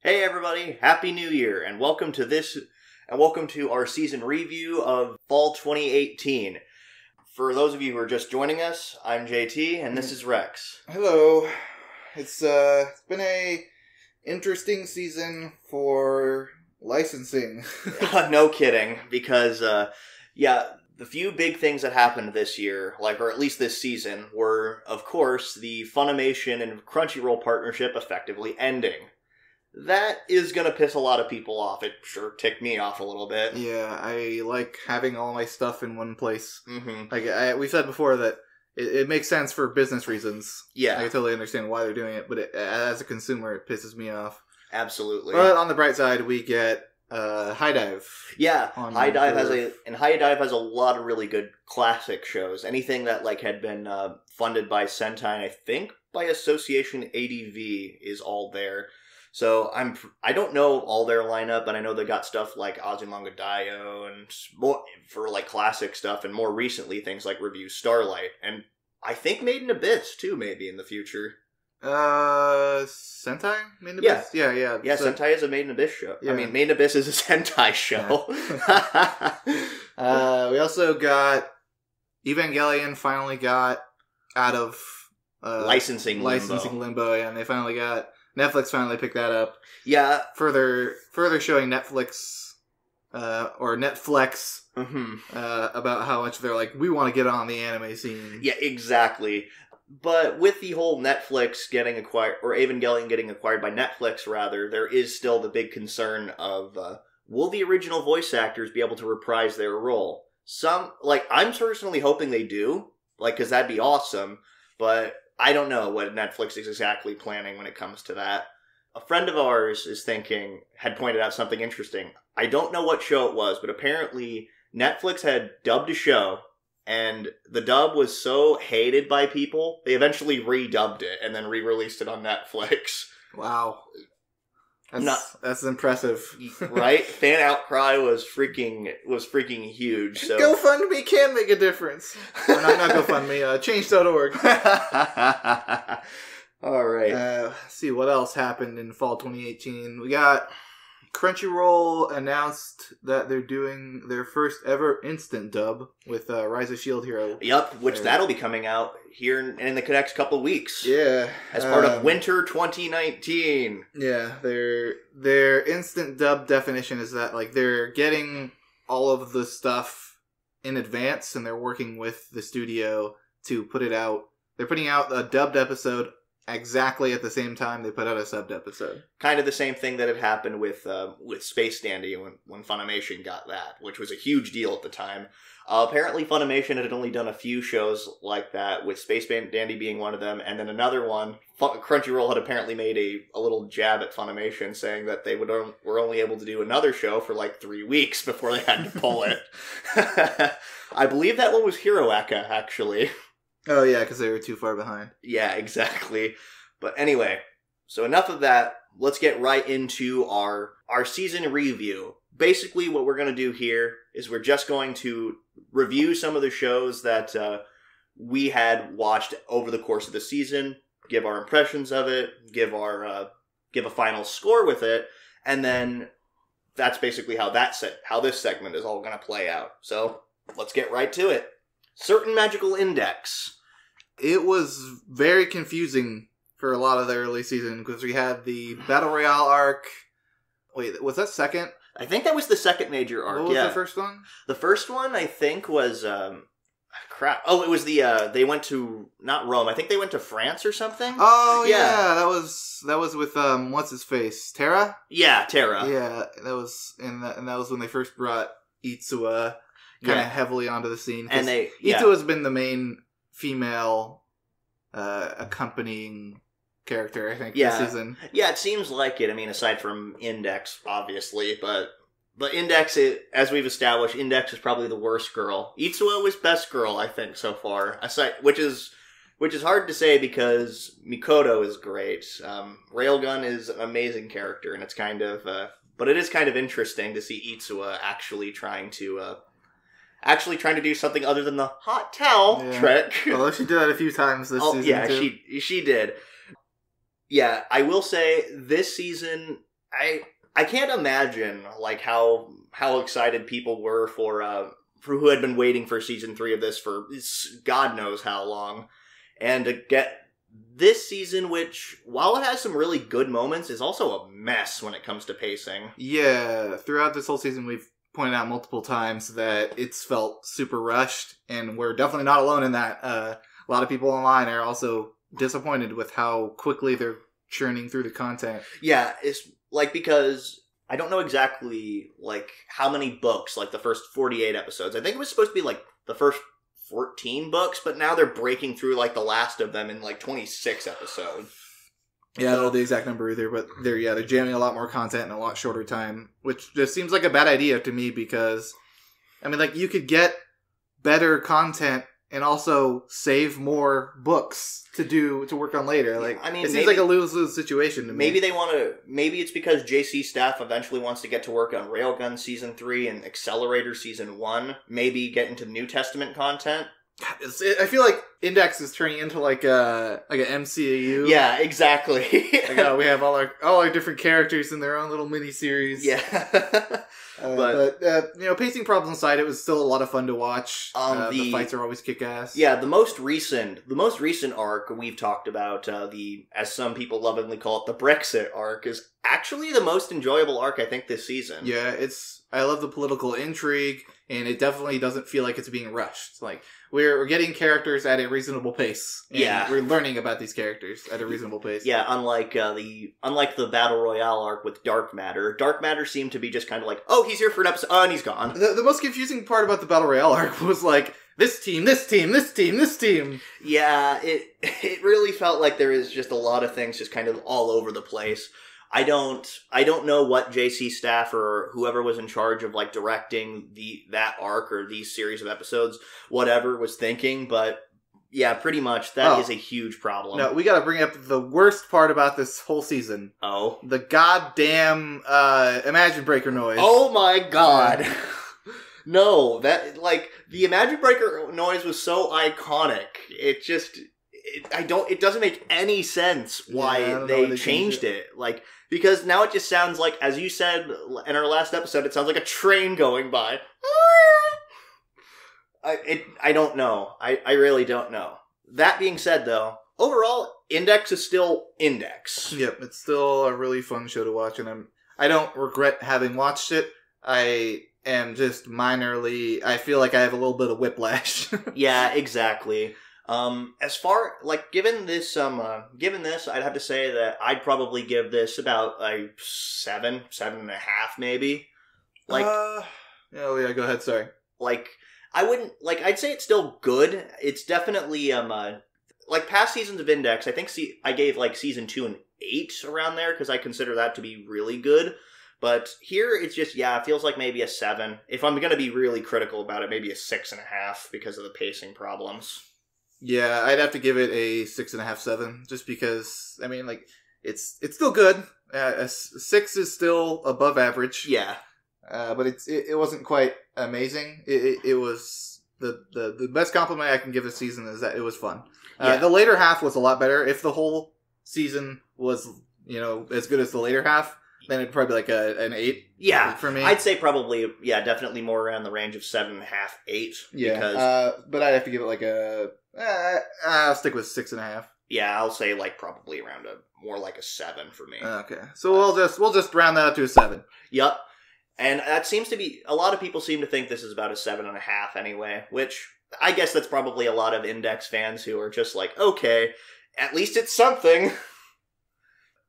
Hey everybody, Happy New Year, and welcome to our season review of Fall 2018. For those of you who are just joining us, I'm JT, and this is Rex. Hello. It's been a interesting season for licensing. No kidding, because, the few big things that happened this year, or at least this season, were, of course, the Funimation and Crunchyroll partnership effectively ending. That is going to piss a lot of people off. It sure ticked me off a little bit. Yeah, I like having all my stuff in one place. Mm-hmm. We've said before that it makes sense for business reasons. Yeah. I totally understand why they're doing it, but as a consumer, it pisses me off. Absolutely. But on the bright side, we get High Dive. Yeah, High Dive has a lot of really good classic shows. Anything that had been funded by Sentai, and I think by Association ADV is all there. So I don't know all their lineup, but I know they got stuff like Azumanga Daioh and more for classic stuff, and more recently things like Review Starlight, and I think Made in Abyss too, maybe in the future. Sentai Made in Abyss? Yeah. Yeah, so, Sentai is a Made in Abyss show. Yeah. I mean, Made in Abyss is a Sentai show. Yeah. We also got Evangelion finally got out of licensing limbo, and they finally got Netflix finally picked that up. Yeah. Further showing Netflix, or Netflix, about how much they're we want to get on the anime scene. Yeah, exactly. But with the whole Netflix getting acquired, or Evangelion getting acquired by Netflix, rather, there is still the big concern of, will the original voice actors be able to reprise their role? I'm personally hoping they do, because that'd be awesome, but I don't know what Netflix is exactly planning when it comes to that. A friend of ours had pointed out something interesting. I don't know what show it was, but apparently Netflix had dubbed a show, and the dub was so hated by people, they eventually redubbed it and then re-released it on Netflix. Wow. That's impressive. Right? Fan outcry was freaking huge. So GoFundMe can make a difference. Or not GoFundMe, change.org. Alright. Let's see what else happened in fall 2018. We got Crunchyroll announced that they're doing their first ever instant dub with Rise of Shield Hero. Yep, which that'll be coming out here in the next couple of weeks. Yeah. As part of Winter 2019. Yeah, their instant dub definition is that they're getting all of the stuff in advance, and they're working with the studio to put it out. They're putting out a dubbed episode exactly at the same time they put out a subbed episode. Kind of the same thing that had happened with Space Dandy when Funimation got that, which was a huge deal at the time. Apparently Funimation had only done a few shows like that, with Space Dandy being one of them, and then another one, Crunchyroll had apparently made a little jab at Funimation, saying that they were only able to do another show for 3 weeks before they had to pull it. I believe that one was Hiroaka, actually. Oh yeah, because they were too far behind. Yeah, exactly. But anyway, so enough of that. Let's get right into our season review. Basically, what we're going to do here is we're just going to review some of the shows that we had watched over the course of the season, give our impressions of it, give a final score with it, and then that's basically how this segment is all going to play out. So let's get right to it. Certain Magical Index. It was very confusing for a lot of the early season, because we had the Battle Royale arc. Wait, was that second? I think that was the second major arc. What was the first one? The first one, I think, was crap. Oh, it was they went to not Rome. I think they went to France or something. Oh yeah, that was with what's his face, Terra? Yeah, Terra. Yeah, that was and that was when they first brought Itsuwa kind of heavily onto the scene. And Itsuwa's been the main female accompanying character, I think, this season. Yeah, it seems like it. I mean, aside from Index, obviously, but Index, as we've established, Index is probably the worst girl. Itsuwa was best girl, I think, so far. Which is hard to say because Mikoto is great. Railgun is an amazing character, and it's kind of, but it is kind of interesting to see Itsuwa actually trying to do something other than the hot towel trick. Although she did that a few times this season, too. Oh, yeah, she did. Yeah, I will say, this season, I can't imagine like how excited people were for who had been waiting for season 3 of this for God knows how long, and to get this season, which while it has some really good moments, is also a mess when it comes to pacing. Yeah, throughout this whole season, we've pointed out multiple times that it's felt super rushed, and we're definitely not alone in that. A lot of people online are also disappointed with how quickly they're churning through the content. Yeah, it's like, because I don't know exactly like how many books, like the first 48 episodes. I think it was supposed to be like the first 14 books, but now they're breaking through like the last of them in like 26 episodes. Yeah, I don't know the exact number either, but they're jamming a lot more content in a lot shorter time, which just seems like a bad idea to me because, I mean, like, you could get better content and also save more books to work on later. Like, I mean, it seems like a lose-lose situation to me. Maybe it's because JC staff eventually wants to get to work on Railgun Season 3 and Accelerator Season 1. Maybe get into New Testament content. I feel like Index is turning into like an MCU. Yeah, exactly. Like, we have all our different characters in their own little mini series. Yeah. But pacing problems aside, it was still a lot of fun to watch. The fights are always kick ass. Yeah, the most recent arc we've talked about, as some people lovingly call it, the Brexit arc, is actually the most enjoyable arc I think this season. Yeah, I love the political intrigue, and it definitely doesn't feel like it's being rushed. Like, we're getting characters at a reasonable pace. And yeah, we're learning about these characters at a reasonable pace. Yeah, unlike the Battle Royale arc with Dark Matter. Dark Matter seemed to be just kind of like, oh, he's here for an episode, and he's gone. The most confusing part about the Battle Royale arc was like, this team, this team, this team, this team. Yeah, it really felt like there is just a lot of things just kind of all over the place. I don't know what JC staff or whoever was in charge of like directing that arc or these series of episodes, whatever, was thinking, but yeah, pretty much that is a huge problem. No, we gotta bring up the worst part about this whole season. Oh. The goddamn Imagine Breaker noise. Oh my god. No, that, like, the Imagine Breaker noise was so iconic. It doesn't make any sense why they changed it. Like, because now it just sounds like, as you said in our last episode, it sounds like a train going by. I don't know. I really don't know. That being said, though, overall, Index is still Index. Yep, it's still a really fun show to watch, and I don't regret having watched it. I am just minorly, I feel like I have a little bit of whiplash. Yeah, exactly. As far, like, given this, I'd have to say that I'd probably give this about a 7.5, maybe. Like, oh yeah, go ahead, sorry. Like, I wouldn't, like, I'd say it's still good. It's definitely, like, past seasons of Index, I think, I gave, like, season 2 an 8 around there, because I consider that to be really good. But here, it's just, it feels like maybe a 7. If I'm gonna be really critical about it, maybe a 6.5, because of the pacing problems. Yeah, I'd have to give it a 6.5, 7, just because, I mean, like, it's still good. A 6 is still above average. Yeah. But it wasn't quite amazing. It was, the best compliment I can give this season is that it was fun. The later half was a lot better. If the whole season was, as good as the later half, then it'd probably be like an 8. Yeah, for me. I'd say probably, definitely more around the range of 7.5, 8. Yeah, because, but I'd have to give it like I'll stick with 6.5. Yeah, I'll say like probably around more like a 7 for me. Okay, so we'll just round that up to a 7. Yup, and that seems to be, a lot of people seem to think this is about a 7.5 anyway, which I guess that's probably a lot of Index fans who are just like, okay, at least it's something.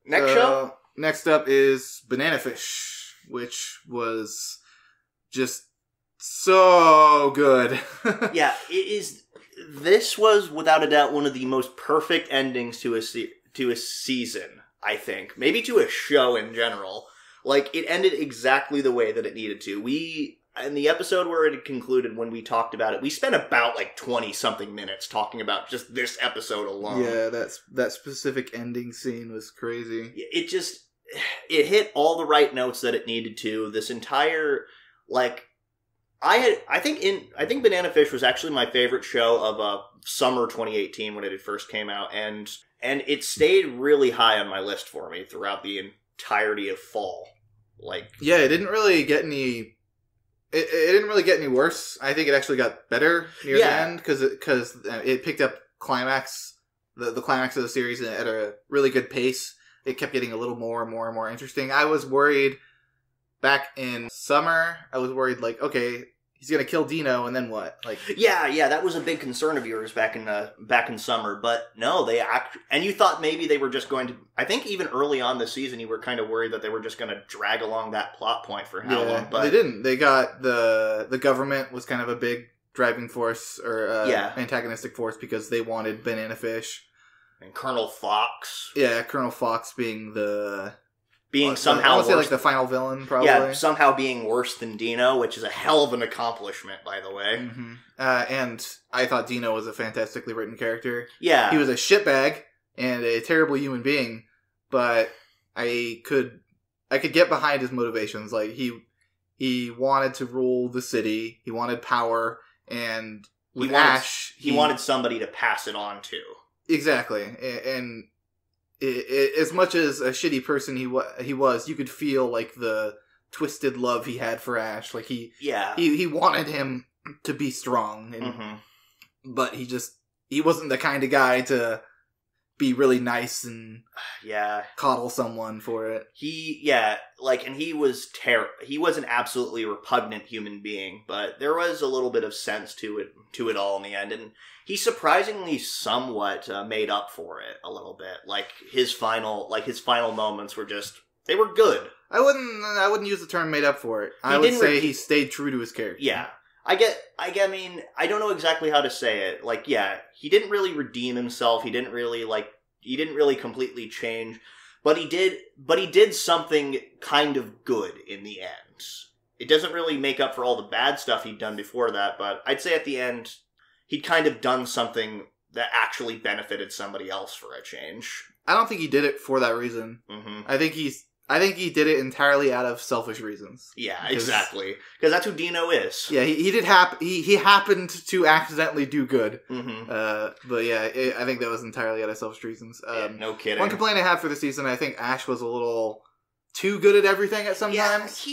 Next show? Next up is Banana Fish, which was just so good. Yeah, it is. This was without a doubt one of the most perfect endings to a season, I think. Maybe to a show in general. Like, it ended exactly the way that it needed to. In the episode where it had concluded, when we talked about it, we spent about like 20-something minutes talking about just this episode alone. Yeah, that specific ending scene was crazy. It hit all the right notes that it needed to. This entire, like, I think Banana Fish was actually my favorite show of summer 2018 when it had first came out, and it stayed really high on my list for me throughout the entirety of Fall. Like, yeah, it didn't really get any. It didn't really get any worse. I think it actually got better near the end because it picked up climax, the climax of the series at a really good pace. It kept getting a little more and more and more interesting. I was worried back in summer. I was worried, like, okay, he's gonna kill Dino, and then what? Like, yeah, that was a big concern of yours back in summer. But no, and you thought maybe they were just going to. I think even early on this season, you were kind of worried that they were just going to drag along that plot point for how long. But they didn't. They got the government was kind of a big driving force or antagonistic force because they wanted Banana Fish and Colonel Fox. Yeah, Colonel Fox being somehow I would say like the final villain, probably. Yeah, somehow being worse than Dino, which is a hell of an accomplishment, by the way. Mm-hmm. And I thought Dino was a fantastically written character. Yeah. He was a shitbag and a terrible human being, but I could get behind his motivations. Like, he wanted to rule the city, he wanted power, and with Ash... He wanted somebody to pass it on to. Exactly. And... as much as a shitty person he was, you could feel like the twisted love he had for Ash. Like he wanted him to be strong, but he wasn't the kind of guy to be really nice and coddle someone for it. And he was he was an absolutely repugnant human being, but there was a little bit of sense to it all in the end, and he surprisingly somewhat made up for it a little bit. Like his final moments were they were good. I wouldn't use the term made up for it. I would say he stayed true to his character. Yeah. I mean, I don't know exactly how to say it. Like, yeah, he didn't really redeem himself. He didn't really completely change, but he did something kind of good in the end. It doesn't really make up for all the bad stuff he'd done before that, but I'd say at the end, he'd kind of done something that actually benefited somebody else for a change. I don't think he did it for that reason. Mm-hmm. I think he did it entirely out of selfish reasons. Yeah, exactly. Because that's who Dino is. Yeah, he happened to accidentally do good. Mm-hmm. But yeah, I think that was entirely out of selfish reasons. No kidding. One complaint I have for the season, I think Ash was a little too good at everything at some times.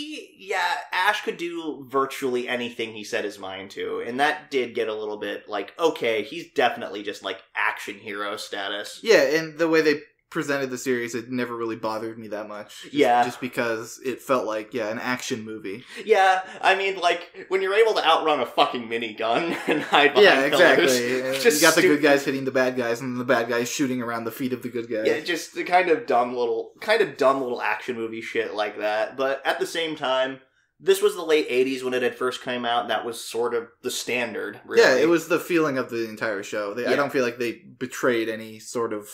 Ash could do virtually anything he set his mind to, and that did get a little bit like, okay, he's definitely just like action hero status. Yeah, and the way they presented the series, it never really bothered me that much. Just because it felt like, an action movie. Yeah, I mean, like, when you're able to outrun a fucking minigun and hide behind pillars. Exactly. You got the good guys hitting the bad guys, and the bad guys shooting around the feet of the good guys. Yeah, just the kind of dumb little action movie shit like that. But at the same time, this was the late 80s when it had first come out, and that was sort of the standard, really. Yeah, it was the feeling of the entire show. I don't feel like they betrayed any sort of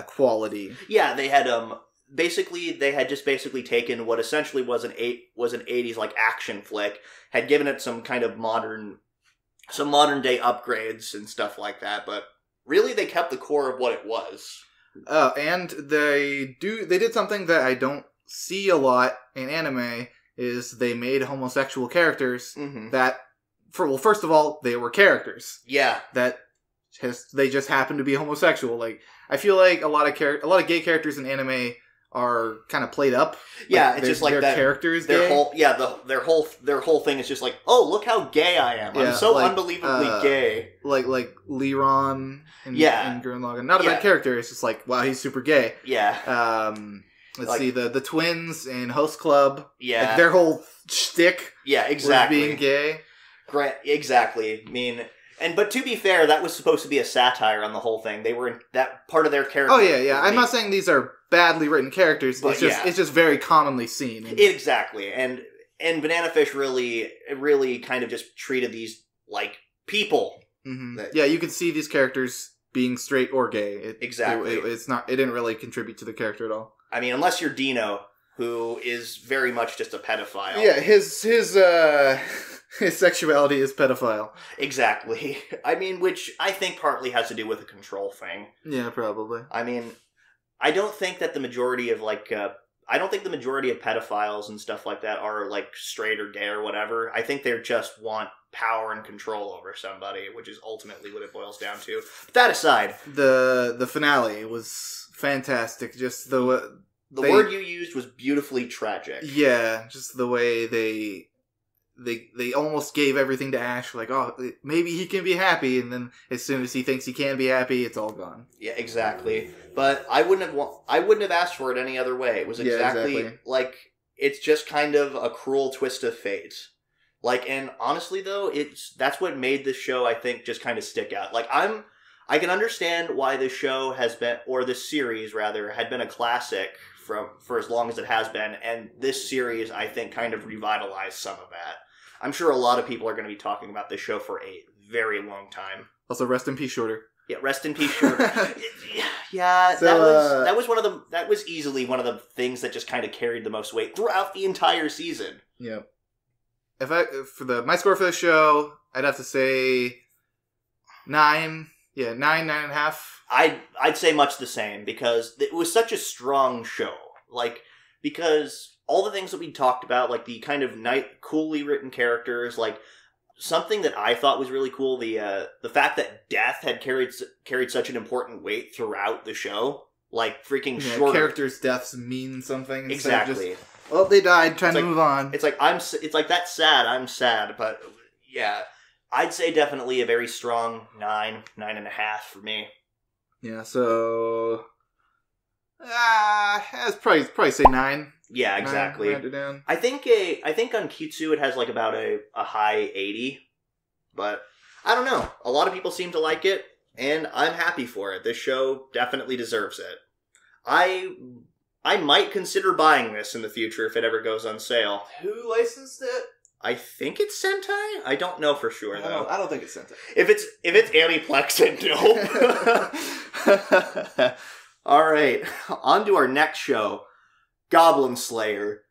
quality. Yeah, they had basically taken what essentially was an 80s like action flick, had given it some kind of modern day upgrades and stuff like that, but really they kept the core of what it was. And they did something that I don't see a lot in anime, is they made homosexual characters that first of all, they were characters. Yeah. They just happen to be homosexual. Like, I feel like a lot of gay characters in anime are kind of played up. Yeah, it's just like their that. Character is their gay. Their whole thing is just like, oh, look how gay I am. I'm so unbelievably gay. Like Liron in Gurren Lagann. Not a bad character. It's just like, wow, he's super gay. Yeah. Let's see, the twins in Host Club. Yeah. Like, their whole shtick. Yeah, exactly. Was being gay. Exactly. I mean. But to be fair, that was supposed to be a satire on the whole thing. They were in that part of their character. Oh yeah. I'm not saying these are badly written characters. It's just very commonly seen. Exactly, and Banana Fish really kind of just treated these like people. Mm-hmm. You could see these characters being straight or gay. Exactly. It's not. It didn't really contribute to the character at all. I mean, unless you're Dino, who is very much just a pedophile. Yeah, his sexuality is pedophile. Exactly. I mean, which I think partly has to do with a control thing. Yeah, probably. I mean, I don't think that the majority of pedophiles and stuff like that are like straight or gay or whatever. I think they just want power and control over somebody, which is ultimately what it boils down to. But that aside, the finale was fantastic. Just the The word you used was beautifully tragic. Yeah, just the way they almost gave everything to Ash, like, oh, maybe he can be happy, and then as soon as he thinks he can be happy, it's all gone. Yeah, exactly. But I wouldn't have asked for it any other way. It was exactly like, it's just kind of a cruel twist of fate. Like, and honestly though, that's what made this show, I think, just kind of stick out. Like, I can understand why this show has been, or this series rather, had been a classic for as long as it has been, and this series, I think, kind of revitalized some of that. I'm sure a lot of people are going to be talking about this show for a very long time. Also, rest in peace, Shorter. Yeah, rest in pease, Shorter. Yeah, so, that was easily one of the things that just kind of carried the most weight throughout the entire season. Yeah. My score for the show, I'd have to say 9. Yeah, 9.5. I'd say much the same, because it was such a strong show. Like, because all the things that we talked about, like the kind of coolly written characters, like something that I thought was really cool, the fact that death had carried such an important weight throughout the show. Like, freaking Shorter. Characters' deaths mean something. Exactly. Just, well, they died, trying to move on. It's like, that's sad, I'm sad, but yeah. I'd say definitely a very strong 9.5 for me. Yeah, so I'd probably say 9. Yeah, exactly. 9 down. I think on Kitsu it has like about a high 80, but I don't know. A lot of people seem to like it, and I'm happy for it. This show definitely deserves it. I might consider buying this in the future if it ever goes on sale. Who licensed it? I think it's Sentai? I don't know for sure, though. I don't think it's Sentai. If it's Aniplex, then no. Alright, on to our next show, Goblin Slayer.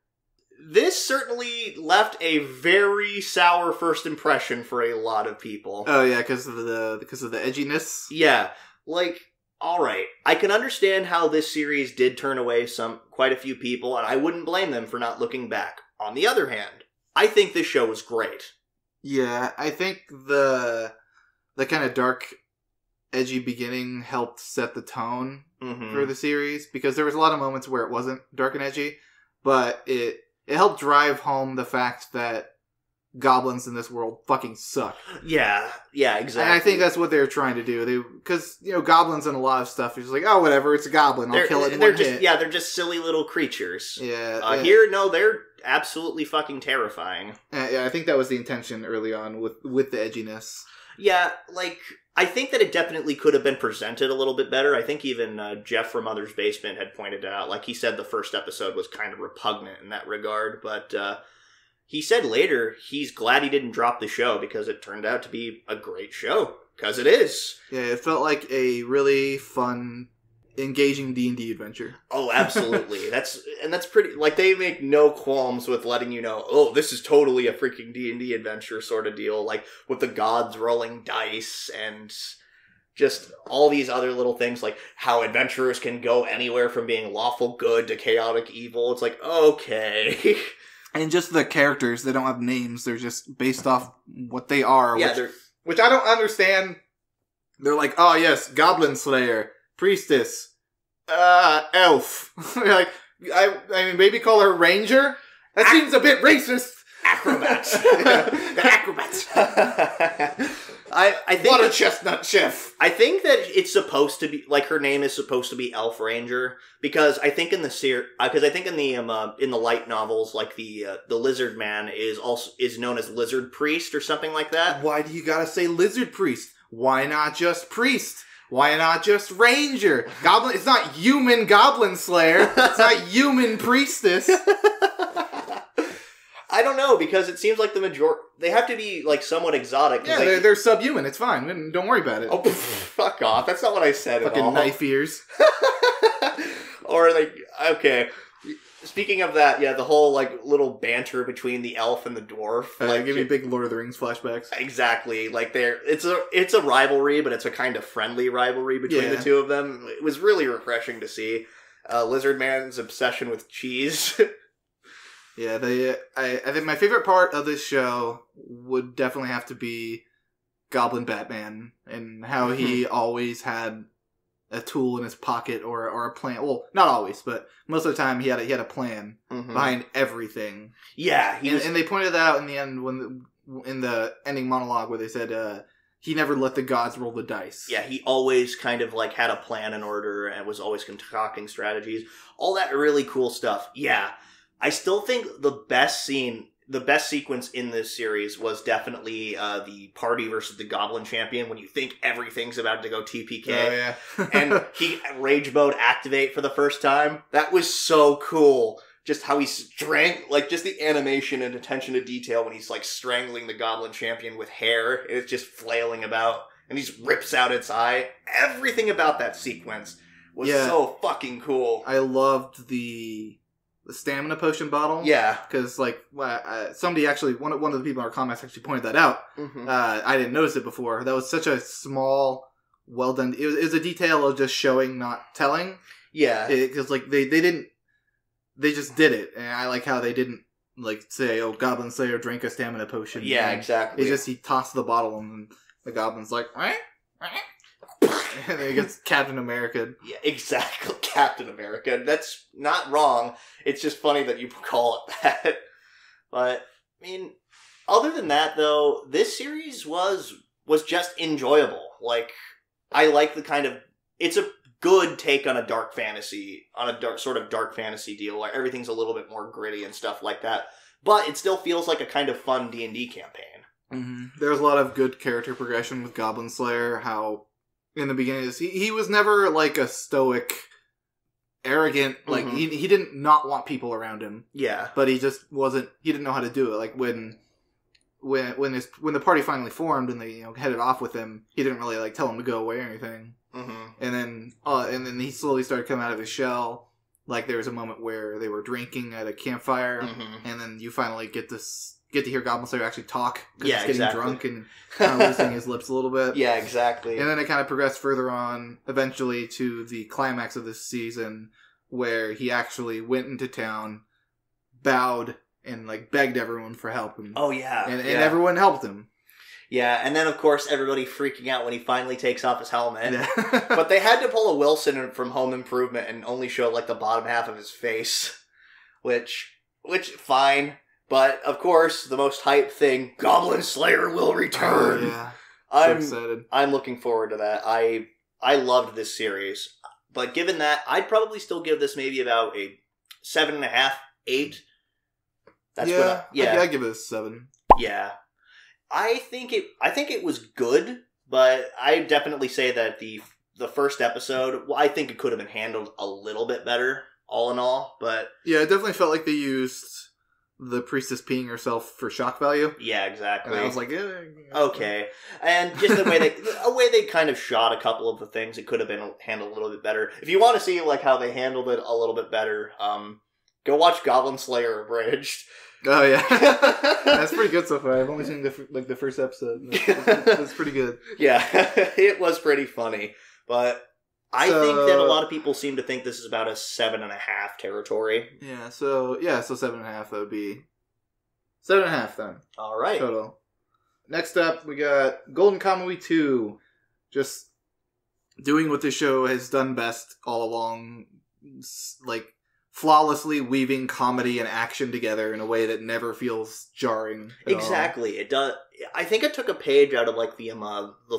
This certainly left a very sour first impression for a lot of people. Oh yeah, because of the edginess? Yeah, like, alright. I can understand how this series did turn away quite a few people, and I wouldn't blame them for not looking back. On the other hand, I think this show was great. Yeah, I think the kind of dark, edgy beginning helped set the tone for the series, because there was a lot of moments where it wasn't dark and edgy, but it helped drive home the fact that goblins in this world fucking suck. Yeah, exactly. And I think that's what they were trying to do. Because, goblins in a lot of stuff, you're just like, oh, whatever, it's a goblin, I'll kill it in one hit. Yeah, they're just silly little creatures. Yeah. Here, no, they're absolutely fucking terrifying. Yeah, I think that was the intention early on with the edginess. Yeah, like, I think that it definitely could have been presented a little bit better. I think even Jeff from Mother's Basement had pointed out, like, he said the first episode was kind of repugnant in that regard, but he said later he's glad he didn't drop the show because it turned out to be a great show. Because it is. Yeah, it felt like a really fun, engaging D&D adventure. Oh, absolutely. That's pretty, like, they make no qualms with letting you know, oh, this is totally a freaking D&D adventure sort of deal, like, with the gods rolling dice and just all these other little things, like how adventurers can go anywhere from being lawful good to chaotic evil. It's like, okay. And just the characters, they don't have names, they're just based off what they are. Yeah, which I don't understand. They're like, oh yes, Goblin Slayer, Priestess, Elf. Like, I mean, maybe call her Ranger? That seems a bit racist. Acrobats. The acrobats. I think what a chestnut chef. I think that it's supposed to be, like, her name is supposed to be Elf Ranger, because I think in the in the light novels, like, the Lizard Man is known as Lizard Priest or something like that. Why do you gotta say Lizard Priest? Why not just Priest? Why not just Ranger? Goblin, it's not human Goblin Slayer. It's not human Priestess. I don't know, because it seems like they have to be, like, somewhat exotic. Yeah, they're subhuman. It's fine. Don't worry about it. Oh, fuck off. That's not what I said at all. Fucking knife ears. Or, like, okay. Speaking of that, yeah, the whole, like, little banter between the elf and the dwarf. Like, give me big Lord of the Rings flashbacks. Exactly. Like, it's a rivalry, but it's a kind of friendly rivalry between the two of them. It was really refreshing to see. Lizard Man's obsession with cheese. Yeah, I think my favorite part of this show would definitely have to be Goblin Batman, and how he always had a tool in his pocket or a plan. Well, not always, but most of the time he had a plan behind everything. Yeah, and they pointed that out in the end in the ending monologue where they said he never let the gods roll the dice. Yeah, he always kind of like had a plan in order and was always concocting strategies. All that really cool stuff. Yeah, I still think the best sequence in this series was definitely the party versus the Goblin Champion when you think everything's about to go TPK. Oh, yeah. And he Rage Mode activate for the first time. That was so cool. Just how he's just the animation and attention to detail when he's like strangling the Goblin Champion with hair and it's just flailing about and he just rips out its eye. Everything about that sequence was so fucking cool. I loved the stamina potion bottle. Yeah. Because, like, somebody actually, one of the people in our comments actually pointed that out. I didn't notice it before. That was such a small, well done. It was a detail of just showing, not telling. Yeah. Because, like, they just did it. And I like how they didn't, like, say, oh, Goblin Slayer drank a stamina potion. Yeah, exactly. It's just, he tossed the bottle and the Goblin's like, and then he gets Captain America. Yeah, exactly. Captain America. That's not wrong. It's just funny that you call it that. But, I mean, other than that, though, this series was just enjoyable. Like, I like the kind of... It's a good take on a dark fantasy, sort of dark fantasy deal, where everything's a little bit more gritty and stuff like that. But it still feels like a kind of fun D&D campaign. There's a lot of good character progression with Goblin Slayer, how... In the beginning, he was never like a stoic, arrogant. Like he didn't not want people around him. Yeah, but he just wasn't. He didn't know how to do it. Like when the party finally formed and they headed off with him, he didn't really like tell him to go away or anything. And then he slowly started coming out of his shell. Like there was a moment where they were drinking at a campfire, and then you finally get to hear Goblin Slayer actually talk because he's getting drunk and kind of loosening his lips a little bit. Yeah, exactly. And then it kind of progressed further on, eventually to the climax of this season, where he actually went into town, bowed, and like begged everyone for help. And everyone helped him. Yeah, and then of course everybody freaking out when he finally takes off his helmet. Yeah. But they had to pull a Wilson from Home Improvement and only show like the bottom half of his face, which fine. But, of course, the most hyped thing, Goblin Slayer will return! Oh, yeah. I'm so excited. I'm looking forward to that. I loved this series. But given that, I'd probably still give this maybe about a 7.5, 8. I'd give it a 7. Yeah. I think it was good, but I definitely say that the first episode, I think it could have been handled a little bit better, all in all. But yeah, it definitely felt like they used the priestess peeing herself for shock value. Yeah, exactly. And I was like, okay. And just the way they kind of shot a couple of the things, it could have been handled a little bit better. If you want to see like how they handled it a little bit better, go watch Goblin Slayer Abridged. Oh yeah, that's pretty good so far. I've only seen the first episode. That's pretty good. Yeah, it was pretty funny, but I think that a lot of people seem to think this is about a 7.5 territory. Yeah, so 7.5. That would be 7.5 then. All right. Total. Next up, we got Golden Kamuy 2. Just doing what this show has done best all along, like flawlessly weaving comedy and action together in a way that never feels jarring. Exactly. It does. I think it took a page out of like the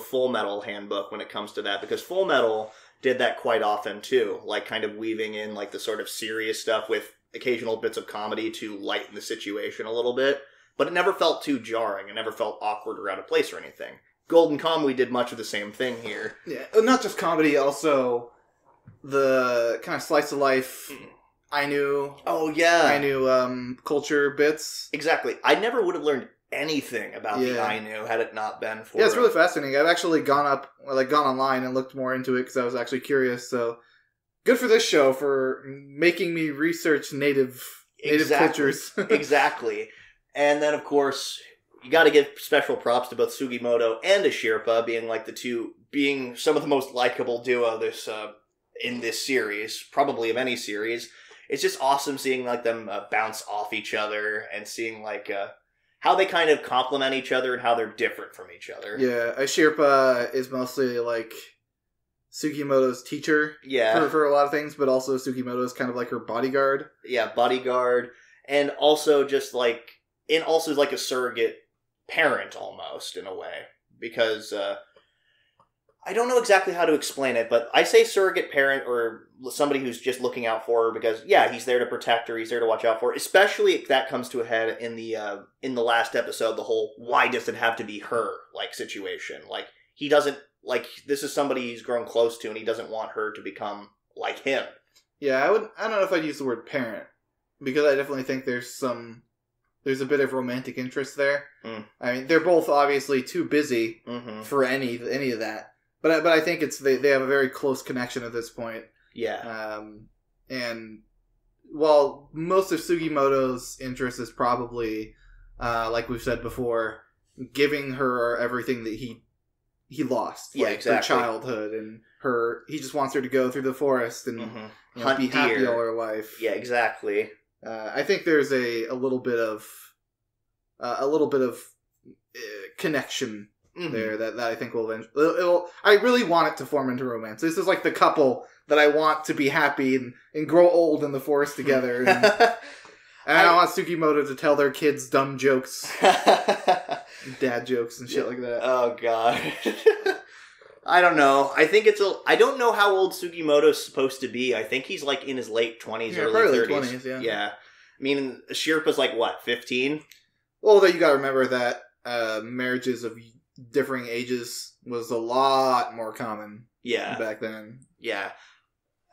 Full Metal handbook when it comes to that, because Full Metal did that quite often too, like kind of weaving in like the sort of serious stuff with occasional bits of comedy to lighten the situation a little bit, but it never felt too jarring. It never felt awkward or out of place or anything. Golden Kamuy did much of the same thing here. Yeah, not just comedy, also the kind of slice of life Ainu. Oh yeah, Ainu culture bits. Exactly. I never would have learned anything about the Ainu had it not been for... Yeah, it's really fascinating. I've actually gone online and looked more into it because I was actually curious. So good for this show for making me research native cultures. Exactly. And then, of course, you got to give special props to both Sugimoto and Ashirpa being some of the most likable duo in this series, probably of any series. It's just awesome seeing like them bounce off each other and seeing like how they kind of complement each other and how they're different from each other. Yeah, Ashirpa is mostly like Sugimoto's teacher for a lot of things, but also Sugimoto's kind of like her bodyguard. Yeah, bodyguard. And also just like... And also like a surrogate parent, almost, in a way. Because, I don't know exactly how to explain it, but I say surrogate parent or somebody who's just looking out for her because, yeah, he's there to protect her, he's there to watch out for her. Especially if that comes to a head in the last episode, the whole, why does it have to be her, like, situation. Like, he doesn't, like, this is somebody he's grown close to and he doesn't want her to become like him. Yeah, I don't know if I'd use the word parent, because I definitely think there's a bit of romantic interest there. I mean, they're both obviously too busy for any of that. But I think they have a very close connection at this point. Yeah. And while most of Sugimoto's interest is probably, like we've said before, giving her everything that he lost. Yeah, like exactly. Her childhood and he just wants her to go through the forest and hunt be happy deer all her life. Yeah, exactly. I think there's a little bit of connection there that I think will eventually... I really want it to form into romance. This is like the couple that I want to be happy and grow old in the forest together. And I want Sugimoto to tell their kids dumb jokes. Dad jokes and shit like that. Oh, God. I don't know. I think I don't know how old Sugimoto's supposed to be. I think he's like in his late 20s, early 30s. 20s, yeah. Yeah. I mean, Sherpa's like, what, 15? Well, though you gotta remember that marriages of differing ages was a lot more common back then. Yeah.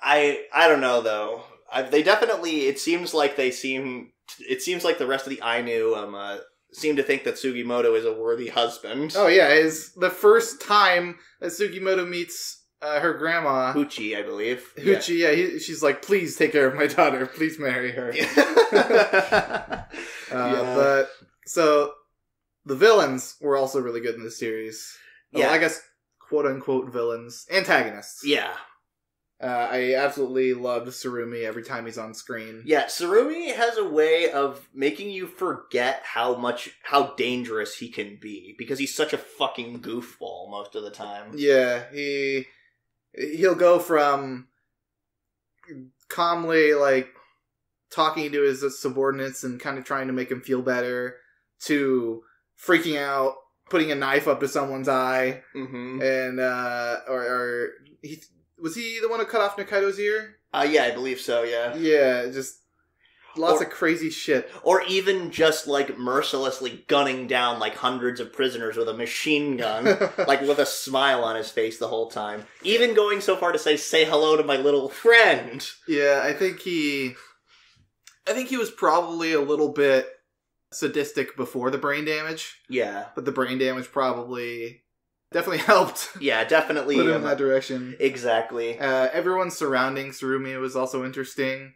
I don't know, though. They definitely... It seems like the rest of the Ainu seem to think that Sugimoto is a worthy husband. Oh, yeah. The first time that Sugimoto meets her grandma... Huchi, I believe. Huchi, yeah. She's like, please take care of my daughter. Please marry her. But... So... The villains were also really good in this series. Yeah. Well, I guess, quote-unquote villains. Antagonists. Yeah. I absolutely loved Tsurumi every time he's on screen. Yeah, Tsurumi has a way of making you forget how dangerous he can be, because he's such a fucking goofball most of the time. Yeah, he'll go from calmly, like, talking to his subordinates and kind of trying to make him feel better, to freaking out, putting a knife up to someone's eye, and was he the one who cut off Nikaido's ear? Yeah, I believe so. Yeah. Yeah, just lots of crazy shit. Or even just like mercilessly gunning down like hundreds of prisoners with a machine gun, like with a smile on his face the whole time. Even going so far to say hello to my little friend. Yeah, I think he was probably a little bit sadistic before the brain damage. Yeah. But the brain damage definitely helped. Yeah, definitely. Put him in that direction. Exactly. Everyone surrounding Tsurumi was also interesting.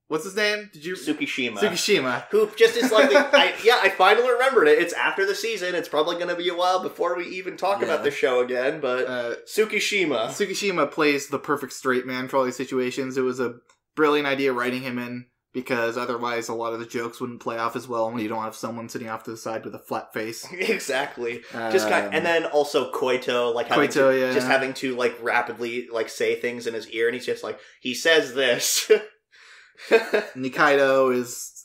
What's his name? Tsukishima. Who just is like... I finally remembered it. It's after the season. It's probably going to be a while before we even talk about the show again, but... Tsukishima. Tsukishima plays the perfect straight man for all these situations. It was a brilliant idea writing him in, because otherwise a lot of the jokes wouldn't play off as well when you don't have someone sitting off to the side with a flat face. Exactly. And then also Koito, like having to like rapidly like say things in his ear, and he's just like, he says this. Nikaido is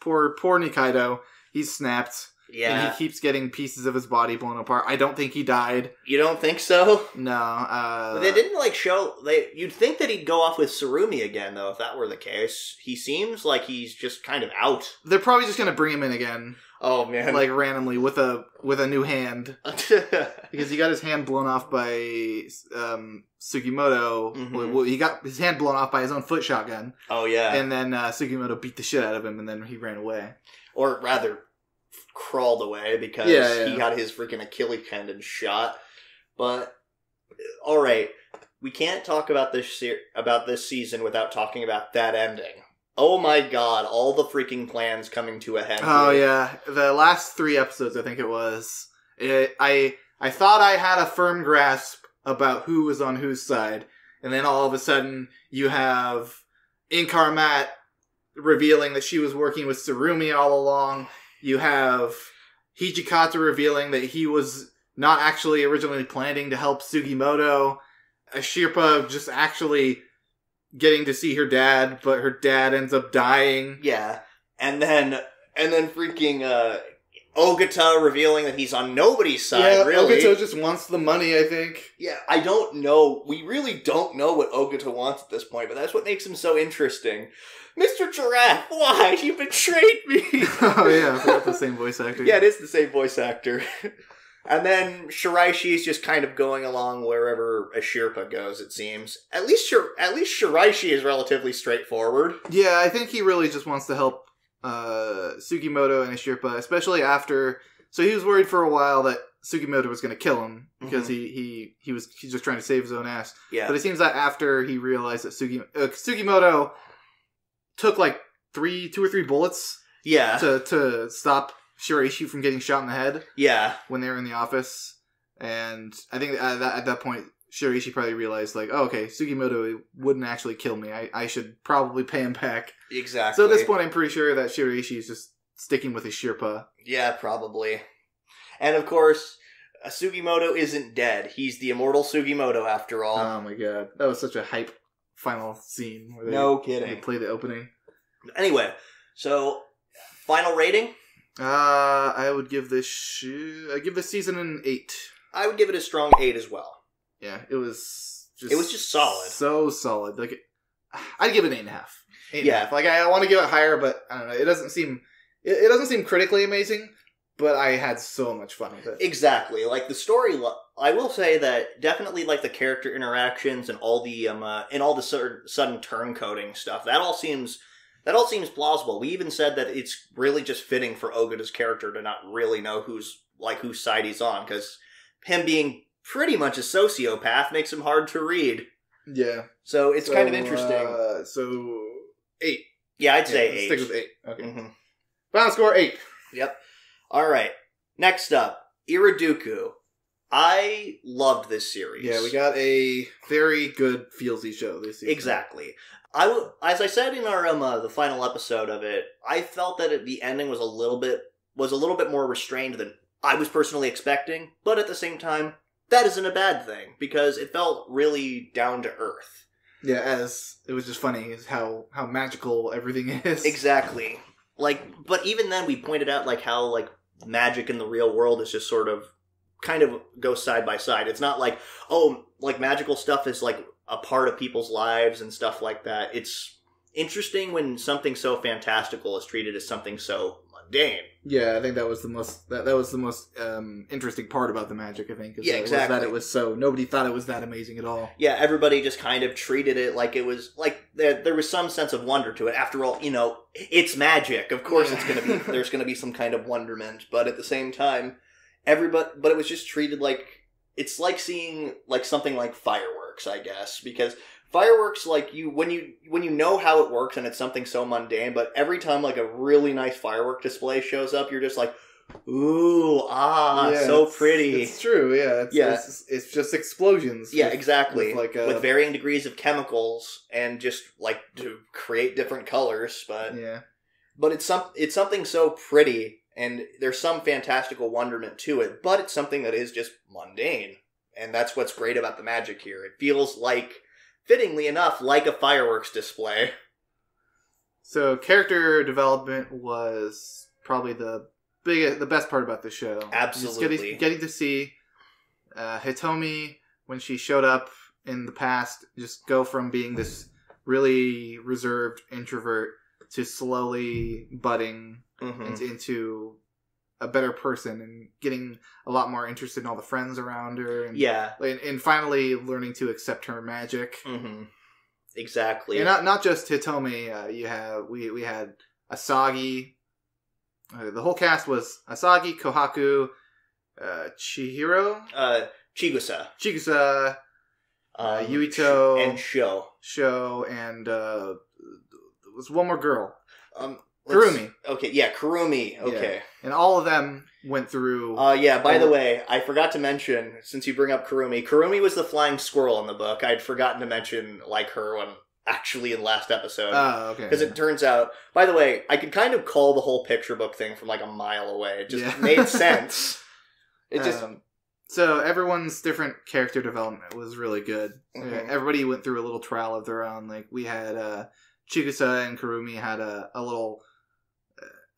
poor Nikaido. He's snapped. Yeah. And he keeps getting pieces of his body blown apart. I don't think he died. You don't think so? No. They didn't show... You'd think that he'd go off with Tsurumi again, though, if that were the case. He seems like he's just kind of out. They're probably just going to bring him in again. Oh, man. Like, randomly, with a new hand. Because he got his hand blown off by Sugimoto. Mm-hmm. Well, he got his hand blown off by his own foot shotgun. Oh, yeah. And then Sugimoto beat the shit out of him, and then he ran away. Or rather... crawled away because he got his freaking Achilles tendon shot. But alright, we can't talk about this season without talking about that ending. Oh my god, all the freaking plans coming to a head. Oh yeah, the last 3 episodes I think it was. I thought I had a firm grasp about who was on whose side, and then all of a sudden you have Inkarmat revealing that she was working with Tsurumi all along. You have Hijikata revealing that he was not actually originally planning to help Sugimoto. a Sherpa just actually getting to see her dad, but her dad ends up dying. Yeah. And then freaking Ogata revealing that he's on nobody's side, really. Ogata just wants the money, I think. Yeah, I don't know. We really don't know what Ogata wants at this point, but that's what makes him so interesting. Mr. Giraffe, why? You betrayed me! Oh yeah, I forgot the same voice actor. Yeah, it is the same voice actor. And then Shiraishi is just kind of going along wherever a Sherpa goes, it seems. At least Shiraishi is relatively straightforward. Yeah, I think he really just wants to help Sugimoto and a Sherpa, especially after... So he was worried for a while that Sugimoto was going to kill him, because he's just trying to save his own ass. Yeah. But it seems that after he realized that Sugimoto took like 2 or 3 bullets to stop Shiraishi from getting shot in the head. Yeah. When they were in the office. And I think at that point, Shiraishi probably realized, like, oh, okay, Sugimoto wouldn't actually kill me. I should probably pay him back. Exactly. So at this point, I'm pretty sure that Shiraishi is just sticking with his Sherpa. Yeah, probably. And of course, Sugimoto isn't dead. He's the immortal Sugimoto after all. Oh my god. That was such a hype final scene. Where No kidding. They play the opening. Anyway, so, final rating? I would give this season an 8. I would give it a strong 8 as well. Yeah, it was just solid. So solid. Like, I'd give it an 8.5. 8.5. Yeah. Like, I want to give it higher, but I don't know. It doesn't seem critically amazing, but I had so much fun with it. Exactly. Like, the story, I will say that definitely, like, the character interactions and all the sudden turn coding stuff, that all seems plausible. We even said that it's really just fitting for Ogata's character to not really know whose side he's on, because him being pretty much a sociopath makes him hard to read. Yeah. So it's kind of interesting. So 8. Yeah, I'd say 8. Stick with 8. Okay. Mm-hmm. Final score 8. Yep. All right. Next up, IRODUKU. I loved this series. Yeah, we got a very good feelsy show this season. Exactly. As I said in our the final episode of it, I felt that the ending was a little bit more restrained than I was personally expecting, but at the same time, that isn't a bad thing, because it felt really down to earth. Yeah, as it was just funny is how magical everything is. Exactly. Like, but even then we pointed out like how like magic in the real world is just sort of kind of goes side by side. It's not like, oh, like magical stuff is like a part of people's lives and stuff like that. It's interesting when something so fantastical is treated as something so mundane. Yeah, I think that was the most interesting part about the magic, I think. Yeah, exactly. Was that it was so, nobody thought it was that amazing at all. Yeah, everybody just kind of treated it like it was, like, there was some sense of wonder to it. After all, it's magic. Of course it's going to be, there's going to be some kind of wonderment, but at the same time, but it was just treated like, it's like seeing, like, something like fireworks, I guess, because fireworks, like, when you know how it works and it's something so mundane, but every time, like, a really nice firework display shows up, you're just like, ooh, yeah, so pretty. It's true, yeah. It's just explosions. Yeah, exactly. With varying degrees of chemicals and just, like, to create different colors, but... Yeah. But it's something so pretty, and there's some fantastical wonderment to it, but it's something that is just mundane. And that's what's great about the magic here. It feels like, fittingly enough, like a fireworks display. So character development was probably the best part about the show. Absolutely. Just getting to see Hitomi, when she showed up in the past, just go from being this really reserved introvert to slowly budding into a better person and getting a lot more interested in all the friends around her. And, and finally learning to accept her magic. Mm-hmm. Exactly. And not just Hitomi. We had Asagi. The whole cast was Asagi, Kohaku, Chihiro, Chigusa, Yuito, and Sho, and there was one more girl. Kurumi. Okay, yeah, Kurumi. Okay. Yeah. And all of them went through... by the way, I forgot to mention, since you bring up Kurumi was the flying squirrel in the book. I'd forgotten to mention, like, her one actually in the last episode. Oh, okay. Because it turns out... By the way, I could kind of call the whole picture book thing from, like, a mile away. It just made sense. It just... So everyone's different character development was really good. Mhm. Everybody went through a little trial of their own. Like we had Chigusa and Karumi had a little.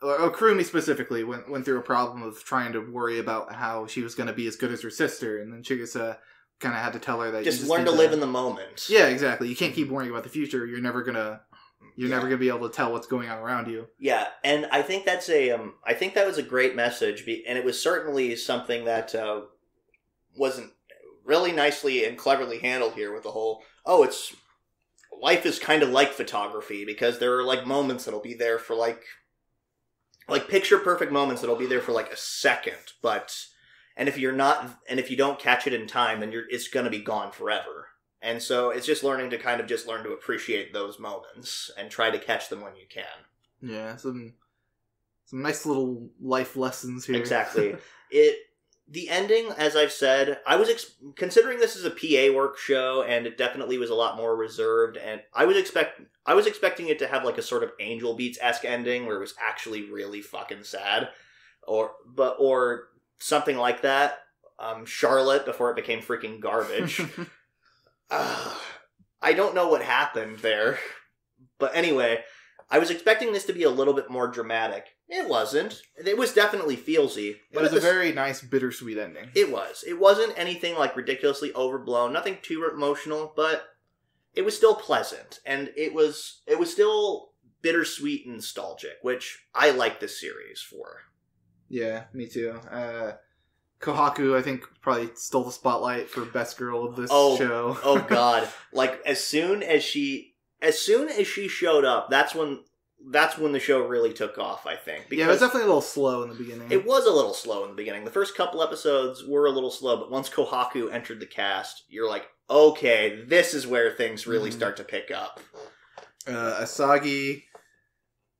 Karumi specifically went through a problem of trying to worry about how she was going to be as good as her sister, and then Chigusa kind of had to tell her that Just you just learn need to live in the moment. Yeah, exactly. You can't keep worrying about the future. You're never gonna be able to tell what's going on around you. Yeah, and I think that's I think that was a great message, and it was certainly something that wasn't really nicely and cleverly handled here with the whole, life is kind of like photography, because there are, like, moments that'll be there for, like picture-perfect moments that'll be there for, like, a second, and if you don't catch it in time, then it's gonna be gone forever. And so it's just learning to kind of just learn to appreciate those moments and try to catch them when you can. Yeah, some nice little life lessons here. Exactly. The ending, as I've said, I was considering this as a PA work show, and it definitely was a lot more reserved. And I was expecting it to have like a sort of Angel Beats-esque ending where it was actually really fucking sad, or something like that. Charlotte before it became freaking garbage. I don't know what happened there, but anyway, I was expecting this to be a little bit more dramatic. It wasn't. It was definitely feelsy. It was a very nice, bittersweet ending. It was. It wasn't anything like ridiculously overblown, nothing too emotional, but it was still pleasant, and it was still bittersweet and nostalgic, which I like this series for. Yeah, me too. Kohaku, I think, probably stole the spotlight for best girl of this show. Oh god. Like, as soon as she showed up, that's when the show really took off, I think. Yeah, it was definitely a little slow in the beginning. It was a little slow in the beginning. The first couple episodes were a little slow, but once Kohaku entered the cast, you're like, okay, this is where things really start to pick up. Asagi,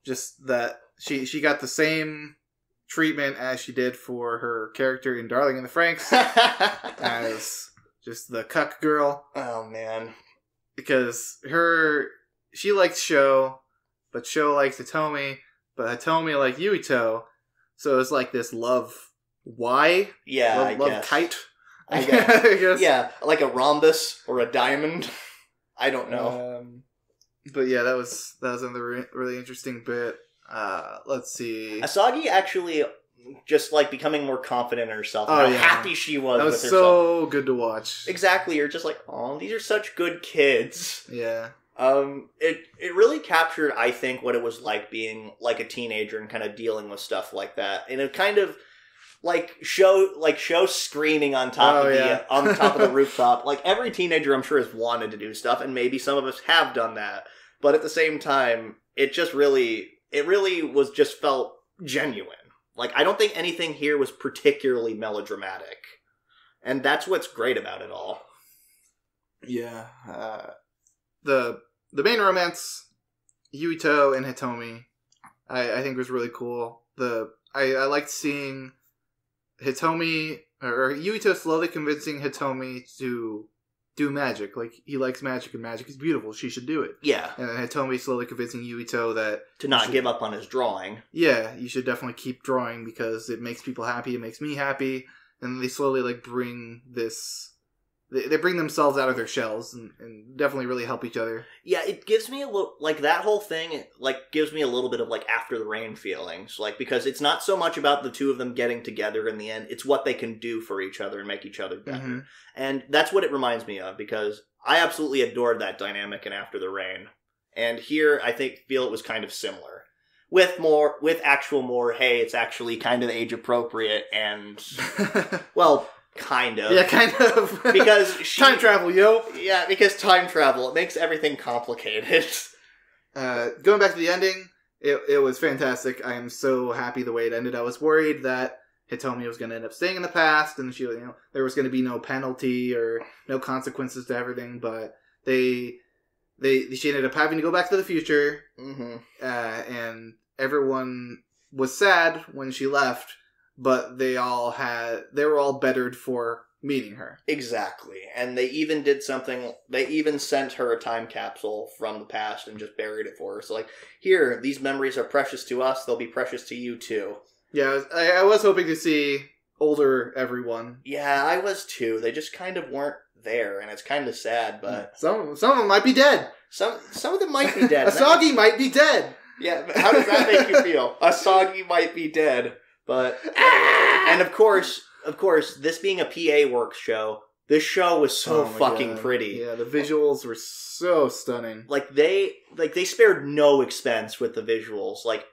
just that she got the same treatment as she did for her character in Darling in the Franxx as just the cuck girl. Oh man, because she likes Sho, but Sho likes Hitomi, but Hitomi likes Yuito, so it's like this love. Why? Yeah, love kite. I guess. Yeah, like a rhombus or a diamond. I don't know. But yeah, that was another really interesting bit. Let's see. Asagi actually just like becoming more confident in herself. How happy she was. That was with herself. So good to watch. Exactly. You're just like, oh, these are such good kids. Yeah. It really captured, I think, what it was like being like a teenager and kind of dealing with stuff like that. In a kind of show screaming on top of the rooftop. Like every teenager, I'm sure, has wanted to do stuff, and maybe some of us have done that. But at the same time, it really was just felt genuine. Like, I don't think anything here was particularly melodramatic. And that's what's great about it all. Yeah. The main romance, Yuito and Hitomi, I think was really cool. I liked seeing Hitomi, or Yuito slowly convincing Hitomi to do magic. Like, he likes magic, and magic is beautiful. She should do it. Yeah. And then Hitomi slowly convincing Yuito that... to not give up on his drawing. Yeah, you should definitely keep drawing because it makes people happy, it makes me happy. And they slowly, like, bring this... They bring themselves out of their shells and definitely really help each other. Yeah, it gives me a little... like, that whole thing, like, gives me a little bit of, like, After the Rain feelings. Like, because it's not so much about the two of them getting together in the end. It's what they can do for each other and make each other better. Mm-hmm. And that's what it reminds me of, because I absolutely adored that dynamic in After the Rain. And here, I feel it was kind of similar. With actual more, hey, it's actually kind of age appropriate and... well... kind of. Yeah, kind of. Because time travel, yo. Yeah, because time travel. It makes everything complicated. Going back to the ending, it was fantastic. I am so happy the way it ended. I was worried that Hitomi was going to end up staying in the past, and there was going to be no penalty or no consequences to everything, but she ended up having to go back to the future, and everyone was sad when she left. But they were all bettered for meeting her. Exactly. And they even did something, they even sent her a time capsule from the past and just buried it for her. So like, here, these memories are precious to us, they'll be precious to you too. Yeah, I was hoping to see older everyone. Yeah, I was too. They just kind of weren't there, and it's kind of sad, but... Some of them might be dead. Some of them might be dead. Asagi might be dead. Yeah, how does that make you feel? Asagi might be dead, but... And of course, this being a PA Works show, this show was so fucking pretty. Yeah, the visuals were so stunning. Like they spared no expense with the visuals. Like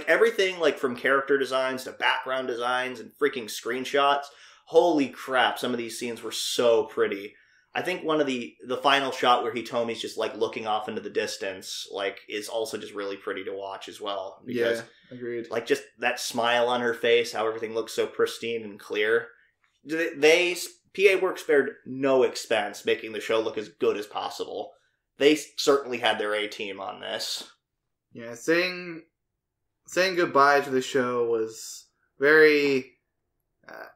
everything, like from character designs to background designs and freaking screenshots. Holy crap, some of these scenes were so pretty. I think one of the final shot where Hitomi's just like looking off into the distance, like, is also just really pretty to watch as well. Because, yeah, agreed. Like, just that smile on her face, how everything looks so pristine and clear. PA Works spared no expense making the show look as good as possible. They certainly had their A-team on this. Yeah, saying goodbye to the show was very...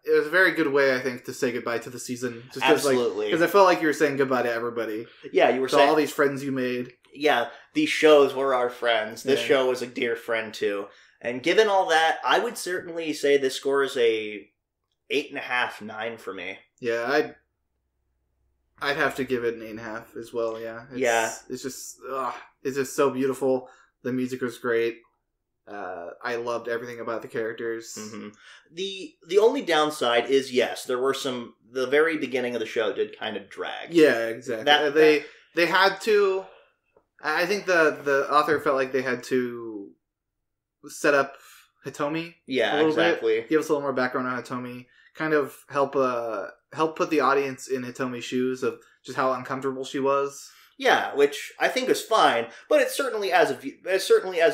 it was a very good way, I think, to say goodbye to the season. Just Absolutely. Because I felt like you were saying goodbye to everybody. Yeah, you were saying... all these friends you made. Yeah, these shows were our friends. This show was a dear friend, too. And given all that, I would certainly say this score is a 8.5, 9 for me. Yeah, I'd have to give it an 8.5 as well, yeah. It's just so beautiful. The music was great. I loved everything about the characters. Mm-hmm. The only downside is, yes, there were the very beginning of the show did kind of drag. Yeah, exactly. They had to, I think the author felt like they had to set up Hitomi. Yeah, a little exactly. bit, give us a little more background on Hitomi, kind of help put the audience in Hitomi's shoes of just how uncomfortable she was. Yeah, which I think is fine, but it certainly as a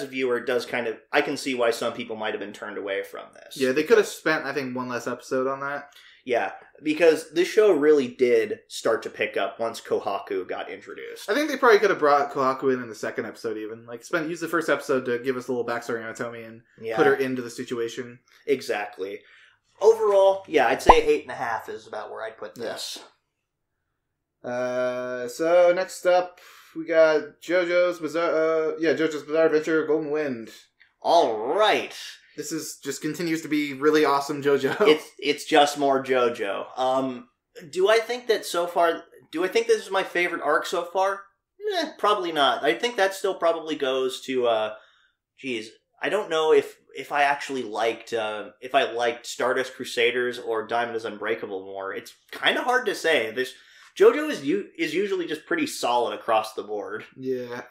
viewer, it does kind of, I can see why some people might have been turned away from this. Yeah, they could have spent, I think, one less episode on that. Yeah, because this show really did start to pick up once Kohaku got introduced. I think they probably could have brought Kohaku in the second episode even. Like, use the first episode to give us a little backstory on Hitomi and put her into the situation. Exactly. Overall, yeah, I'd say 8.5 is about where I'd put this. So next up, we got JoJo's Bizarre Adventure Golden Wind. All right. This just continues to be really awesome JoJo. It's just more JoJo. Do I think this is my favorite arc so far? Probably not. I think that still probably goes to, I don't know if I actually liked Stardust Crusaders or Diamond is Unbreakable more. It's kind of hard to say. JoJo is usually just pretty solid across the board. Yeah,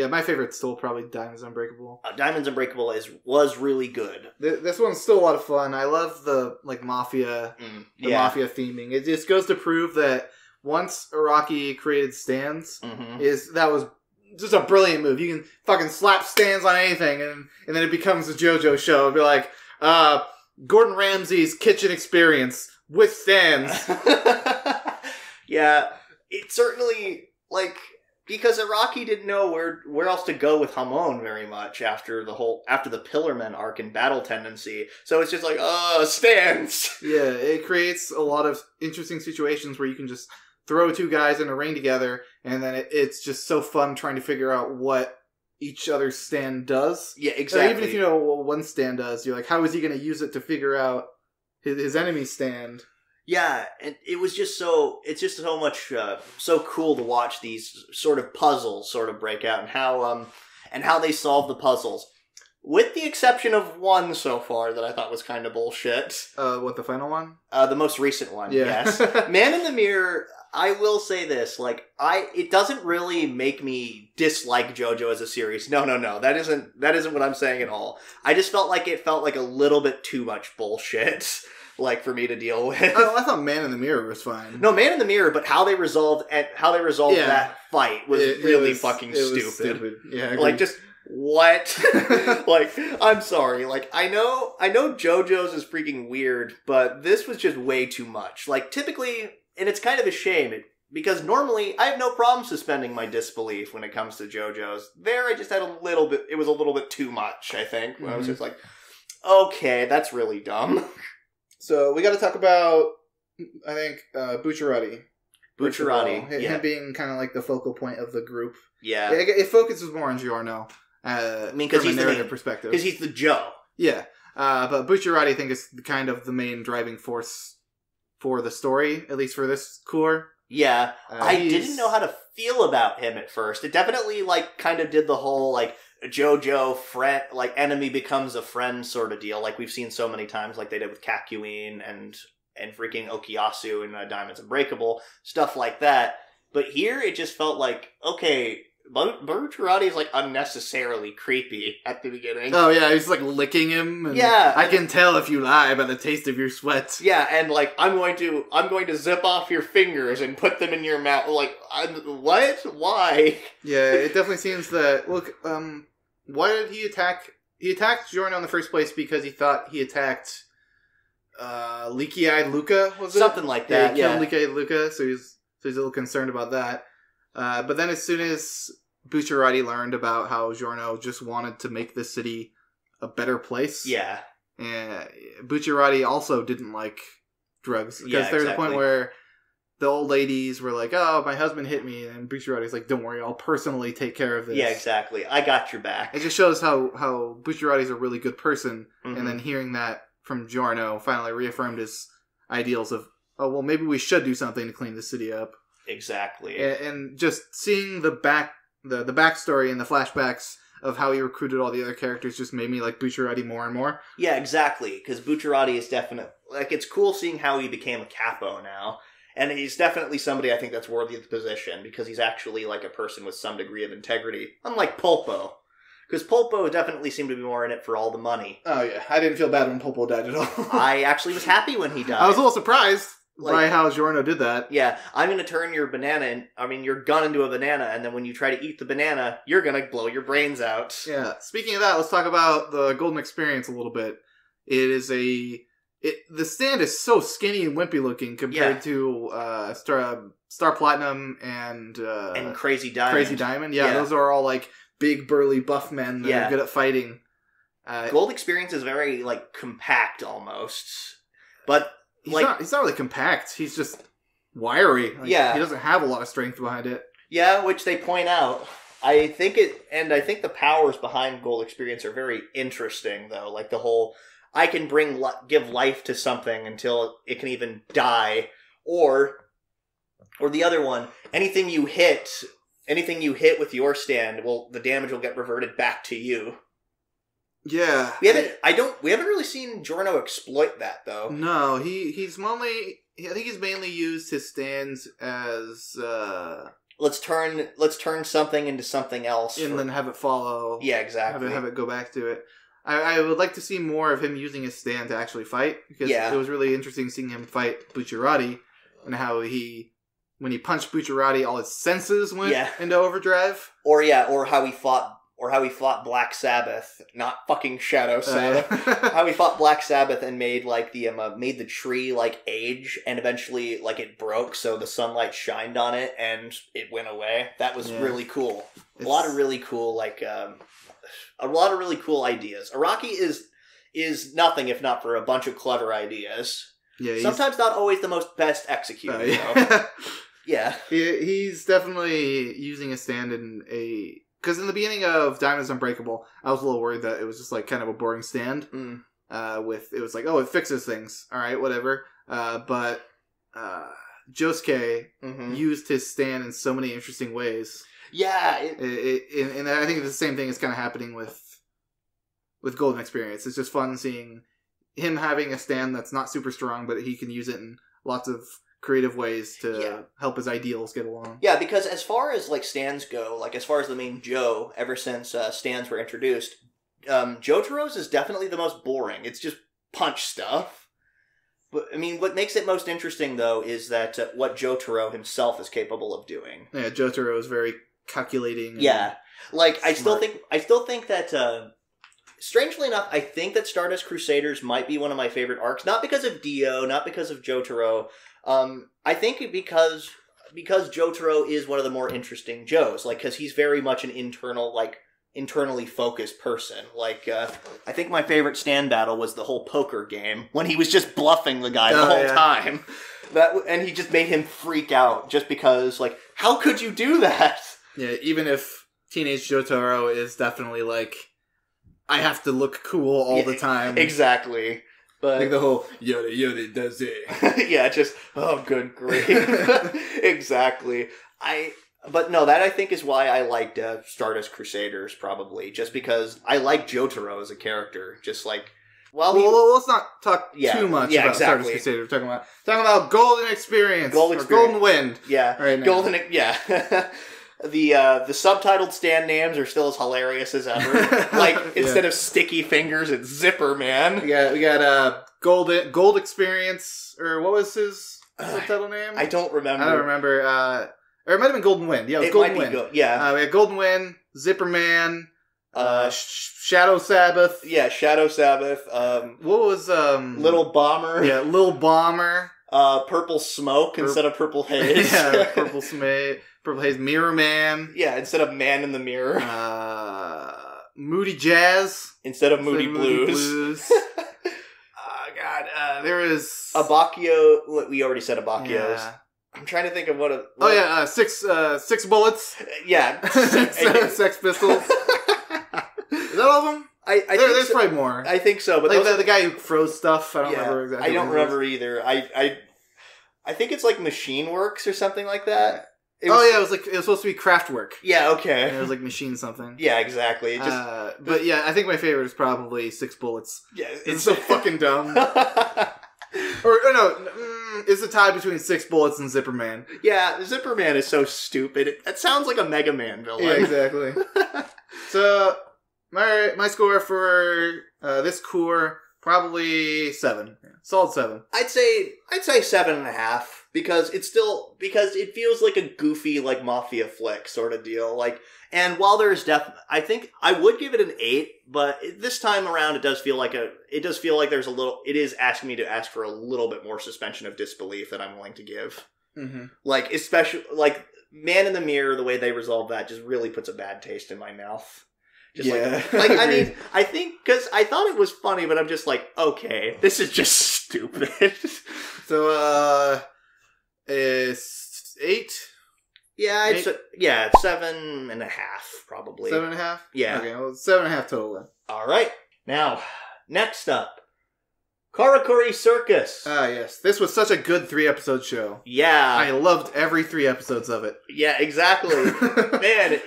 my favorite's still probably Diamond's Unbreakable. Diamond's Unbreakable was really good. This one's still a lot of fun. I love the mafia, mafia theming. It just goes to prove that once Araki created stands, that was just a brilliant move. You can fucking slap stands on anything, and then it becomes a JoJo show. It'd be like Gordon Ramsay's kitchen experience with stands. Yeah, it certainly, because Araki didn't know where else to go with Hamon very much after the Pillarmen arc and Battle Tendency. So it's just like, stands! Yeah, it creates a lot of interesting situations where you can just throw two guys in a ring together, and then it's just so fun trying to figure out what each other's stand does. Yeah, exactly. Even if you know what one stand does, you're like, how is he going to use it to figure out his enemy's stand? Yeah, and it's just so much, so cool to watch these sort of puzzles sort of break out and how they solve the puzzles. With the exception of one so far that I thought was kind of bullshit. What, the final one? The most recent one, yes. Man in the Mirror, I will say this, it doesn't really make me dislike JoJo as a series. No. That isn't what I'm saying at all. I just felt like it felt like a little bit too much bullshit. For me to deal with. Oh, I thought Man in the Mirror was fine. No, Man in the Mirror, but how they resolved that fight was really fucking stupid. Yeah, just what? I'm sorry. I know JoJo's is freaking weird, but this was just way too much. Typically, and it's kind of a shame because normally I have no problem suspending my disbelief when it comes to JoJo's. There, I just had it was a little bit too much. I think when I was just like, okay, that's really dumb. So we got to talk about, I think, Bucciarati. Bucciarati, him being kind of like the focal point of the group. Yeah, it focuses more on Giorno. From a narrative perspective, because he's the Joe. Yeah, But Bucciarati, I think, is kind of the main driving force for the story, at least for this core. Yeah, I didn't know how to feel about him at first. It definitely, like, kind of did the whole, like, JoJo friend, like, enemy becomes a friend sort of deal, like we've seen so many times, like they did with Kakuin and freaking Okuyasu in Diamonds Unbreakable, stuff like that. But here, it just felt like, okay, Bucciarati is, like, unnecessarily creepy at the beginning. Oh, yeah, he's, like, licking him. And yeah. I can tell if you lie by the taste of your sweat. Yeah, and, like, I'm going to zip off your fingers and put them in your mouth. Like, what? Why? Yeah, it definitely seems that, look, why did he attack? He attacked Giorno in the first place because he thought he attacked, Leaky-Eyed Luca, was it? Something like that, yeah. He killed Leaky-Eyed Luca, so he's a little concerned about that. But then as soon as Bucciarati learned about how Giorno just wanted to make this city a better place. Yeah. And Bucciarati also didn't like drugs. Because there's a point where the old ladies were like, oh, my husband hit me. And Bucciarati's like, don't worry, I'll personally take care of this. Yeah, exactly. I got your back. It just shows how Bucciarati's a really good person. Mm-hmm. And then hearing that from Giorno finally reaffirmed his ideals of, oh, well, maybe we should do something to clean the city up. Exactly. And just seeing the backstory and the flashbacks of how he recruited all the other characters just made me like Bucciarati more and more. Yeah, exactly. Because Bucciarati is definitely... Like, it's cool seeing how he became a capo now. And he's definitely somebody I think that's worthy of the position, because he's actually like a person with some degree of integrity. Unlike Pulpo. Because Pulpo definitely seemed to be more in it for all the money. Oh, yeah. I didn't feel bad when Pulpo died at all. I actually was happy when he died. I was a little surprised. By how Giorno did that. Yeah, I'm going to turn your your gun into a banana, and then when you try to eat the banana, you're going to blow your brains out. Yeah, speaking of that, let's talk about the Golden Experience a little bit. The stand is so skinny and wimpy looking compared to Star Platinum and Crazy Diamond. Crazy Diamond, yeah, those are all like big burly buff men that are good at fighting. Gold Experience is very like compact almost, but... He's not really compact. He's just wiry. Like, yeah. He doesn't have a lot of strength behind it. Yeah, which they point out. I think the powers behind Gold Experience are very interesting, though. Like the whole, I can give life to something until it can even die. Or the other one, anything you hit with your stand, the damage will get reverted back to you. Yeah, we haven't really seen Giorno exploit that though. No, he's mainly used his stands as let's turn something into something else, and then have it follow. Yeah, exactly. Have it go back to it. I would like to see more of him using his stand to actually fight, because it was really interesting seeing him fight Bucciarati and how when he punched Bucciarati, all his senses went into overdrive. Or how he fought Black Sabbath, not fucking Shadow Sabbath. How he fought Black Sabbath and made like made the tree like age, and eventually like it broke, so the sunlight shined on it and it went away. That was really cool. A lot of really cool ideas. Araki is nothing if not for a bunch of clever ideas. Yeah, sometimes not always the most best executed. Though. Yeah, he's definitely using a stand in a. Because in the beginning of Diamonds Unbreakable, I was a little worried that it was just like kind of a boring stand. It was like, oh, it fixes things. All right, whatever. But Josuke used his stand in so many interesting ways. Yeah. And I think the same thing is kind of happening with Golden Experience. It's just fun seeing him having a stand that's not super strong, but he can use it in lots of creative ways to help his ideals get along. Yeah, because as far as like stands go, like as far as the main Joe, ever since stands were introduced, Jotaro's is definitely the most boring. It's just punch stuff. But I mean, what makes it most interesting though is that what Jotaro himself is capable of doing. Yeah, Jotaro is very calculating. Yeah, like I still think that. Strangely enough, I think that Stardust Crusaders might be one of my favorite arcs. Not because of Dio, not because of Jotaro. I think because Jotaro is one of the more interesting Joes, like, because he's very much an internally focused person. Like, I think my favorite stand battle was the whole poker game, when he was just bluffing the guy the whole time. And he just made him freak out, just because, like, how could you do that? Yeah, even if Teenage Jotaro is definitely, like, I have to look cool all the time. Exactly. But like the whole Yoda Yoda does it. Yeah, just good grief. Exactly. But no, that I think is why I liked Stardust Crusaders, probably. Just because I like Jotaro as a character. Just like, well, let's not talk too much about Stardust Crusaders. We're talking about Golden Experience. Golden Wind. Yeah. Right now. The subtitled stand names are still as hilarious as ever. Like, instead of Sticky Fingers, it's Zipper Man. We got Gold Experience, or what was his subtitle name? I don't remember. Or it might have been Golden Wind. Yeah, it was Golden Wind. We had Golden Wind, Zipper Man, Shadow Sabbath. Yeah, Shadow Sabbath. What was Little Bomber? Yeah, Little Bomber. Purple Smoke instead of Purple Haze. Yeah, Purple Haze. Mirror Man. Yeah, instead of Man in the Mirror. Moody Jazz instead of Moody Blues. God, there is Abakio. We already said Abakios. Yeah. I'm trying to think of six bullets. Yeah, Sex Pistols. Is that all of them? There's probably more. I think so, but like the guy who froze stuff. I don't remember exactly. I don't remember either. I think it's like Machine Works or something like that. It was supposed to be Kraftwerk. Yeah, okay. And it was like Machine something. Yeah, exactly. But yeah, I think my favorite is probably Six Bullets. Yeah, it's so fucking dumb. Or no, it's a tie between Six Bullets and Zipper Man. Yeah, Zipper Man is so stupid. It sounds like a Mega Man villain. Yeah, exactly. So my score for this core probably 7. Yeah, solid 7. I'd say 7.5 because it feels like a goofy like mafia flick sort of deal. Like, and while there's I think I would give it an 8, but this time around it does feel like there's a little. It is asking me to ask for a little bit more suspension of disbelief that I'm willing to give. Mm-hmm. Like, especially like Man in the Mirror, the way they resolve that just really puts a bad taste in my mouth. Like I mean, I think because I thought it was funny, but I'm just like, okay, this is just stupid. So, it's 8. Yeah, 7.5 probably. 7.5. Yeah. Okay, well, 7.5 total then. All right. Now, next up, Karakuri Circus. Yes, this was such a good 3-episode show. Yeah, I loved every 3 episodes of it. Yeah, exactly. Man,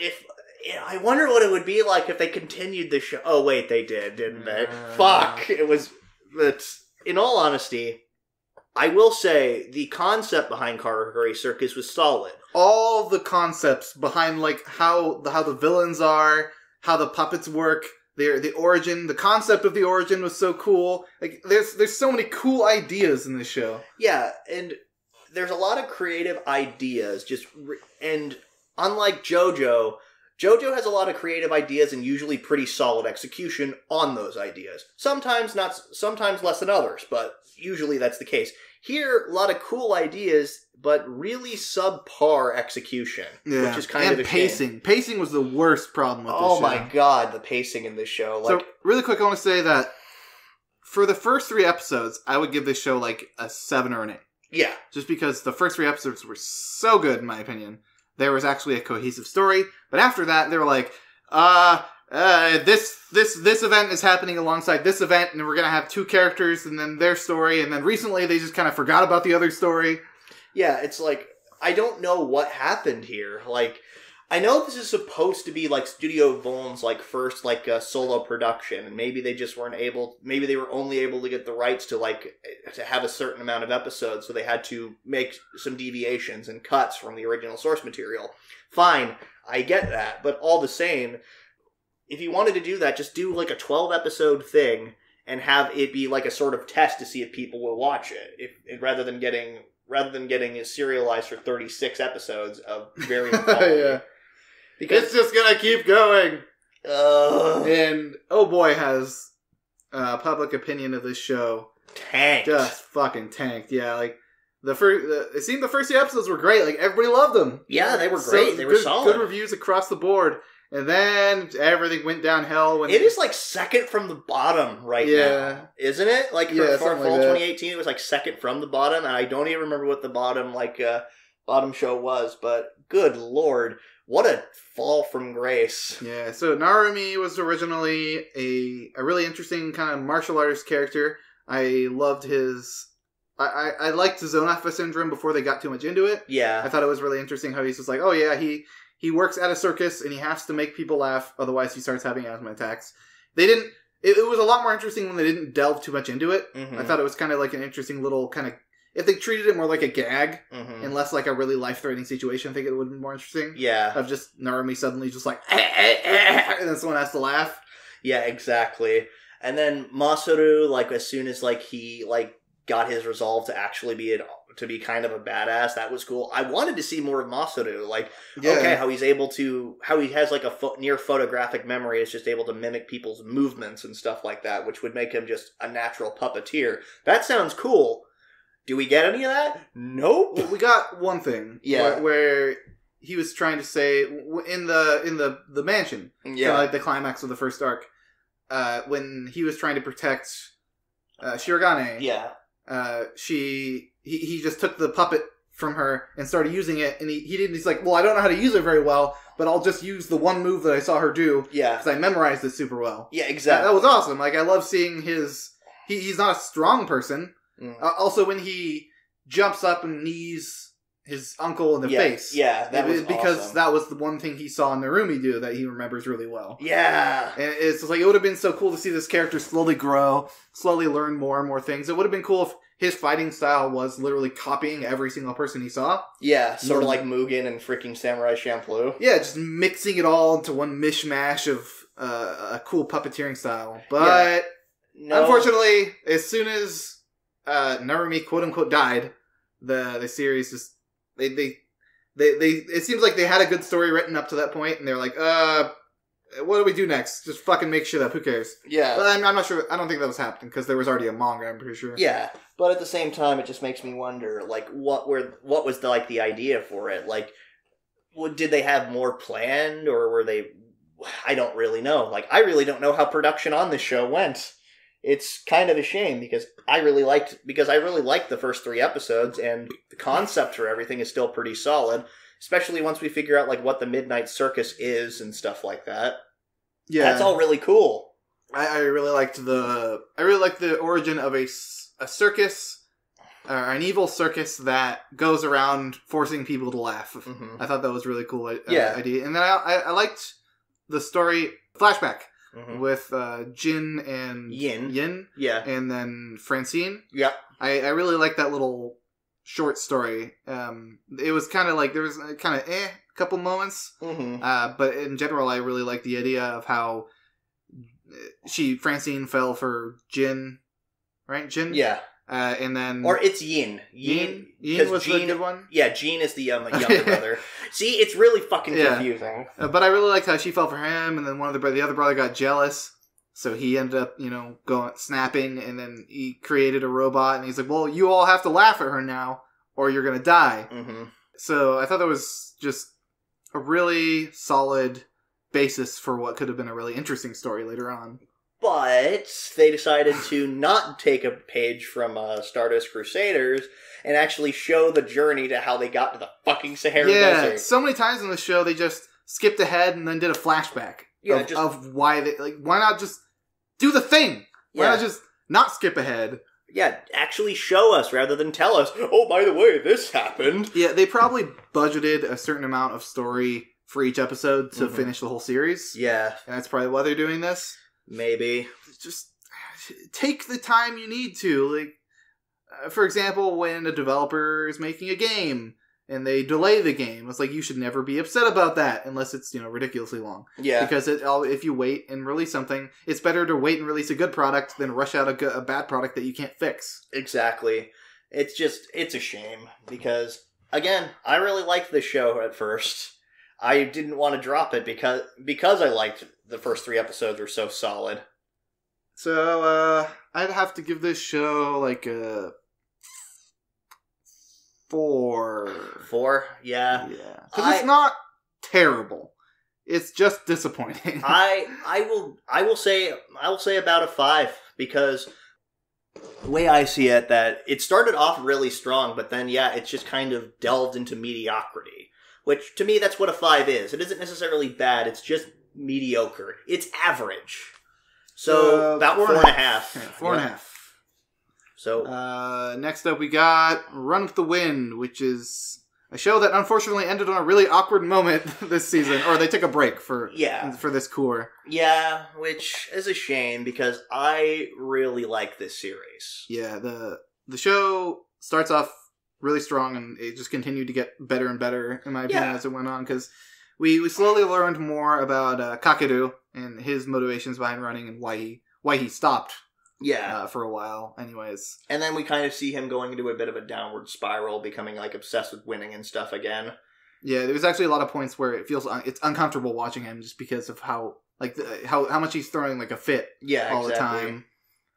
I wonder what it would be like if they continued the show. Oh wait, they did, didn't they? Fuck. But in all honesty, I will say the concept behind Karakuri Circus was solid. All the concepts behind like how the villains are, how the puppets work, the origin, the concept of the origin was so cool. Like there's so many cool ideas in this show. Yeah, and there's a lot of creative ideas. And unlike JoJo has a lot of creative ideas and usually pretty solid execution on those ideas. Sometimes less than others, but usually that's the case. Here, a lot of cool ideas, but really subpar execution, which is kind of a pacing. Shame. Pacing was the worst problem with this show. Oh my god, the pacing in this show. So, really quick, I want to say that for the first 3 episodes, I would give this show like a 7 or an 8. Yeah. Just because the first 3 episodes were so good, in my opinion. There was actually a cohesive story, but after that, they were like, this event is happening alongside this event, and we're gonna have 2 characters, and then their story, and then recently they just kind of forgot about the other story. Yeah, it's like, I don't know what happened here. Like, I know this is supposed to be like Studio Voln's like first like solo production, and maybe they just weren't able. Maybe they were only able to get the rights to have a certain amount of episodes, so they had to make some deviations and cuts from the original source material. Fine, I get that, but all the same, if you wanted to do that, just do like a 12-episode thing and have it be like a sort of test to see if people will watch it, rather than getting it serialized for 36 episodes of very quality. Yeah. Because it's just gonna keep going. And oh boy, has public opinion of this show tanked. Just fucking tanked. Yeah, like it seemed the first 2 episodes were great. Like everybody loved them. Yeah, they were great. They were solid. Good reviews across the board. And then everything went downhill. It is like second from the bottom right now, isn't it? Like for fall 2018, it was like second from the bottom, and I don't even remember what the bottom bottom show was, but good lord, what a fall from grace. Yeah, so Narumi was originally a really interesting kind of martial artist character. I loved his... I liked his own Alpha Syndrome before they got too much into it. Yeah. I thought it was really interesting how he's just like, oh yeah, he works at a circus and he has to make people laugh, otherwise he starts having asthma attacks. They didn't... It was a lot more interesting when they didn't delve too much into it. Mm-hmm. I thought it was kind of like an interesting little kind of... If they treated it more like a gag and less like a really life-threatening situation, I think it would have been more interesting. Yeah. Of just Narumi suddenly just like, and then someone has to laugh. Yeah, exactly. And then Masaru, like, as soon as, like, he, like, got his resolve to actually be kind of a badass, that was cool. I wanted to see more of Masaru. Like, okay, how he's able to... How he has, like, a near photographic memory, is just able to mimic people's movements and stuff like that, which would make him just a natural puppeteer. That sounds cool. Do we get any of that? Nope. We got one thing. Yeah. Where he was trying to say, in the mansion, kind of like the climax of the first arc, when he was trying to protect Shirogane, he just took the puppet from her and started using it, and he's like, well, I don't know how to use it very well, but I'll just use the one move that I saw her do, because I memorized it super well. Yeah, exactly. That was awesome. Like, I love seeing he's not a strong person. Also, when he jumps up and knees his uncle in the face. Yeah, that was because awesome. that was the one thing he saw Narumi do that he remembers really well. Yeah. And it's just like, it would have been so cool to see this character slowly grow, slowly learn more and more things. It would have been cool if his fighting style was literally copying every single person he saw. Yeah, sort of like Mugen and freaking Samurai Champloo. Yeah, just mixing it all into one mishmash of a cool puppeteering style. But unfortunately, as soon as Narumi quote unquote died, the series just they it seems like they had a good story written up to that point, and they're like, what do we do next? Just fucking make shit up. Who cares? Yeah, but I'm not sure. I don't think that was happening because there was already a manga. I'm pretty sure. Yeah, but at the same time, it just makes me wonder, like, what was the idea for it? Like, did they have more planned, or were they? I don't really know. Like, I really don't know how production on this show went. It's kind of a shame because I really liked the first 3 episodes, and the concept for everything is still pretty solid, especially once we figure out like what the Midnight Circus is and stuff like that. Yeah, that's all really cool. I really liked the origin of a circus, an evil circus that goes around forcing people to laugh. Mm-hmm. I thought that was really cool idea, and then I liked the story flashback. Mm-hmm. With Jin and Yin. Yeah. And then Francine. Yeah. I really like that little short story. It was kind of like, there was kind of couple moments. Mm-hmm. But in general, I really like the idea of how Francine fell for Jin. Right? Jin? Yeah. And then... Or it's Yin. Yin was the good one? Yeah, Jin is the younger brother. See, it's really fucking confusing. But I really liked how she fell for him, and then the other brother got jealous, so he ended up, going snapping, and then he created a robot, and he's like, well, you all have to laugh at her now, or you're gonna die. Mm-hmm. So I thought that was just a really solid basis for what could have been a really interesting story later on. But they decided to not take a page from Stardust Crusaders and actually show the journey to how they got to the fucking Sahara Desert. Yeah, so many times in the show they just skipped ahead and then did a flashback of why they... Like, why not just do the thing? Why not just not skip ahead? Yeah, actually show us rather than tell us, oh, by the way, this happened. Yeah, they probably budgeted a certain amount of story for each episode to finish the whole series. Yeah. And that's probably why they're doing this. Maybe. Just take the time you need to. Like, for example, when a developer is making a game and they delay the game, it's like you should never be upset about that unless it's, ridiculously long. Yeah. Because if you wait and release something, it's better to wait and release a good product than rush out a bad product that you can't fix. Exactly. It's a shame because, again, I really liked this show at first. I didn't want to drop it because I liked the first 3 episodes were so solid. So, I'd have to give this show like a 4. 4? Yeah. Yeah. Because it's not terrible. It's just disappointing. I will say about a 5 because The way I see it, that it started off really strong, but then, yeah, it's just kind of delved into mediocrity. Which, to me, that's what a 5 is. It isn't necessarily bad, it's just mediocre. It's average. So, about 4.5. Yeah, 4.5. So, next up we got Run with the Wind, which is a show that unfortunately ended on a really awkward moment this season. Or they took a break for this cour. Yeah, which is a shame because I really like this series. Yeah, the show starts off really strong and it just continued to get better and better, in my opinion, as it went on. Because we slowly learned more about Kakeru and his motivations behind running and why he stopped. Yeah. For a while, anyways. And then we kind of see him going into a bit of a downward spiral, becoming, like, obsessed with winning and stuff again. Yeah, there's actually a lot of points where it feels it's uncomfortable watching him just because of how, like, how much he's throwing, like, a fit all the time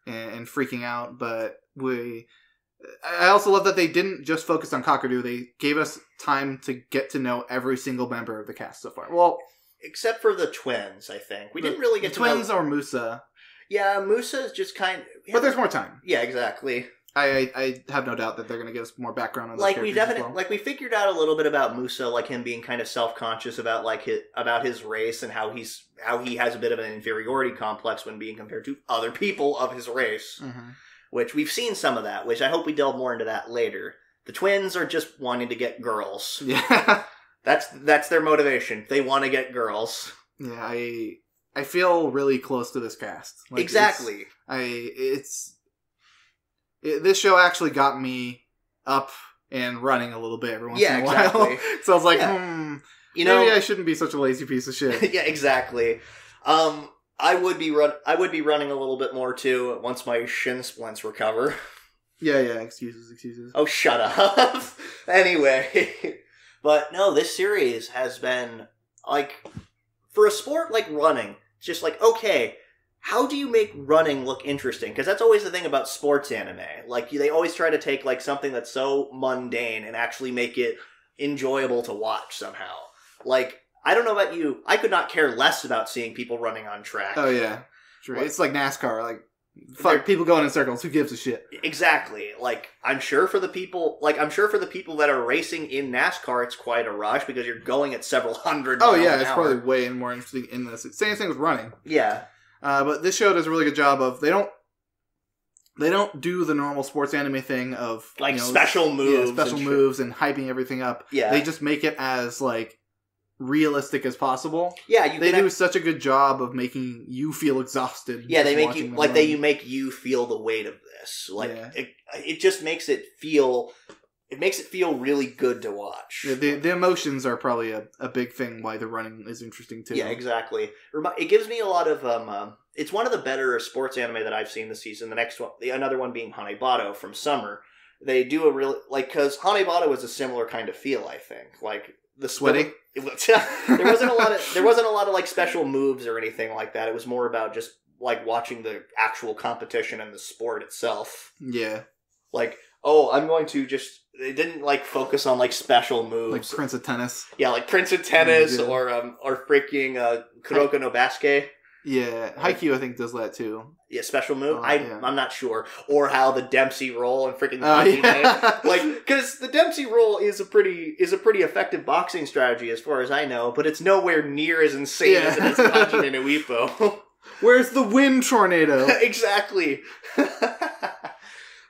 and freaking out. But I also love that they didn't just focus on Kakeru. They gave us time to get to know every single member of the cast so far. Well, except for the twins, I think. We didn't really get to know... twins or Musa. Yeah, Musa is just kind of... But there's more time. Yeah, exactly. I have no doubt that they're going to give us more background on those characters as well. Like, we figured out a little bit about Musa, like him being kind of self-conscious about his race and how he has a bit of an inferiority complex when being compared to other people of his race. Mm-hmm. Which we've seen some of that, which I hope we delve more into that later. The twins are just wanting to get girls. Yeah. That's their motivation. They want to get girls. Yeah, I feel really close to this cast. Like, exactly. This show actually got me up and running a little bit every once in a while. Exactly. So I was like, maybe I shouldn't be such a lazy piece of shit. Yeah, exactly. I would be running a little bit more too once my shin splints recover. Yeah, excuses. Oh, shut up. Anyway, but no, this series has been, like, for a sport like running, it's just like, okay, how do you make running look interesting? Because that's always the thing about sports anime. Like, they always try to take, like, something that's so mundane and actually make it enjoyable to watch somehow. Like, I don't know about you, I could not care less about seeing people running on track. Oh, yeah. Sure. It's like NASCAR. Like, fuck, people going in circles. Who gives a shit? Exactly. Like, I'm sure for the people that are racing in NASCAR, it's quite a rush because you're going at several hundred miles an hour. It's probably way more interesting in this. Same thing with running. Yeah. But this show does a really good job of, they don't do the normal sports anime thing of, like, special moves. Yeah, special moves and hyping everything up. Yeah. They just make it as, like, realistic as possible. Yeah, they do such a good job of making you feel exhausted. Yeah, they make you make you feel the weight of this. Like, it just makes it feel... It makes it feel really good to watch. Yeah, the emotions are probably a big thing why the running is interesting too. Yeah, exactly. It gives me a lot of... it's one of the better sports anime that I've seen this season. The next one, another one being Hanebado from Summer. They do a really... Like, because Hanebado is a similar kind of feel, I think. Like, the sweaty? There wasn't a lot of like special moves or anything like that. It was more about just like watching the actual competition and the sport itself. Yeah. Like, oh, I'm going to just... They didn't, like, focus on, like, special moves. Like Prince of Tennis. Yeah, like Prince of Tennis or freaking Kuroko no Basket. Yeah, Haikyuu, I think, does that, too. Yeah, special move? I'm not sure. Or how the Dempsey roll and freaking Like, because the Dempsey roll is a pretty effective boxing strategy as far as I know, but it's nowhere near as insane as it is Kanji no Ippo. Where's the wind tornado? Exactly.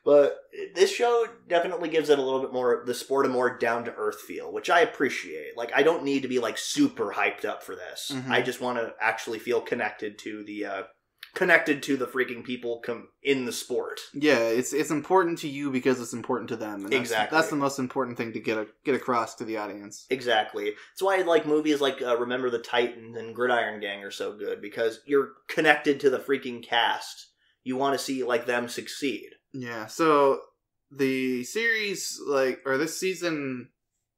But this show definitely gives it a little bit more, the sport a more down-to-earth feel, which I appreciate. Like, I don't need to be, like, super hyped up for this. Mm-hmm. I just want to actually feel connected to the freaking people in the sport. Yeah, it's important to you because it's important to them. And exactly. That's the most important thing to get across to the audience. Exactly. That's why, like, movies like Remember the Titans and Gridiron Gang are so good, because you're connected to the freaking cast. You want to see, like, them succeed. Yeah, so the series, like, or this season,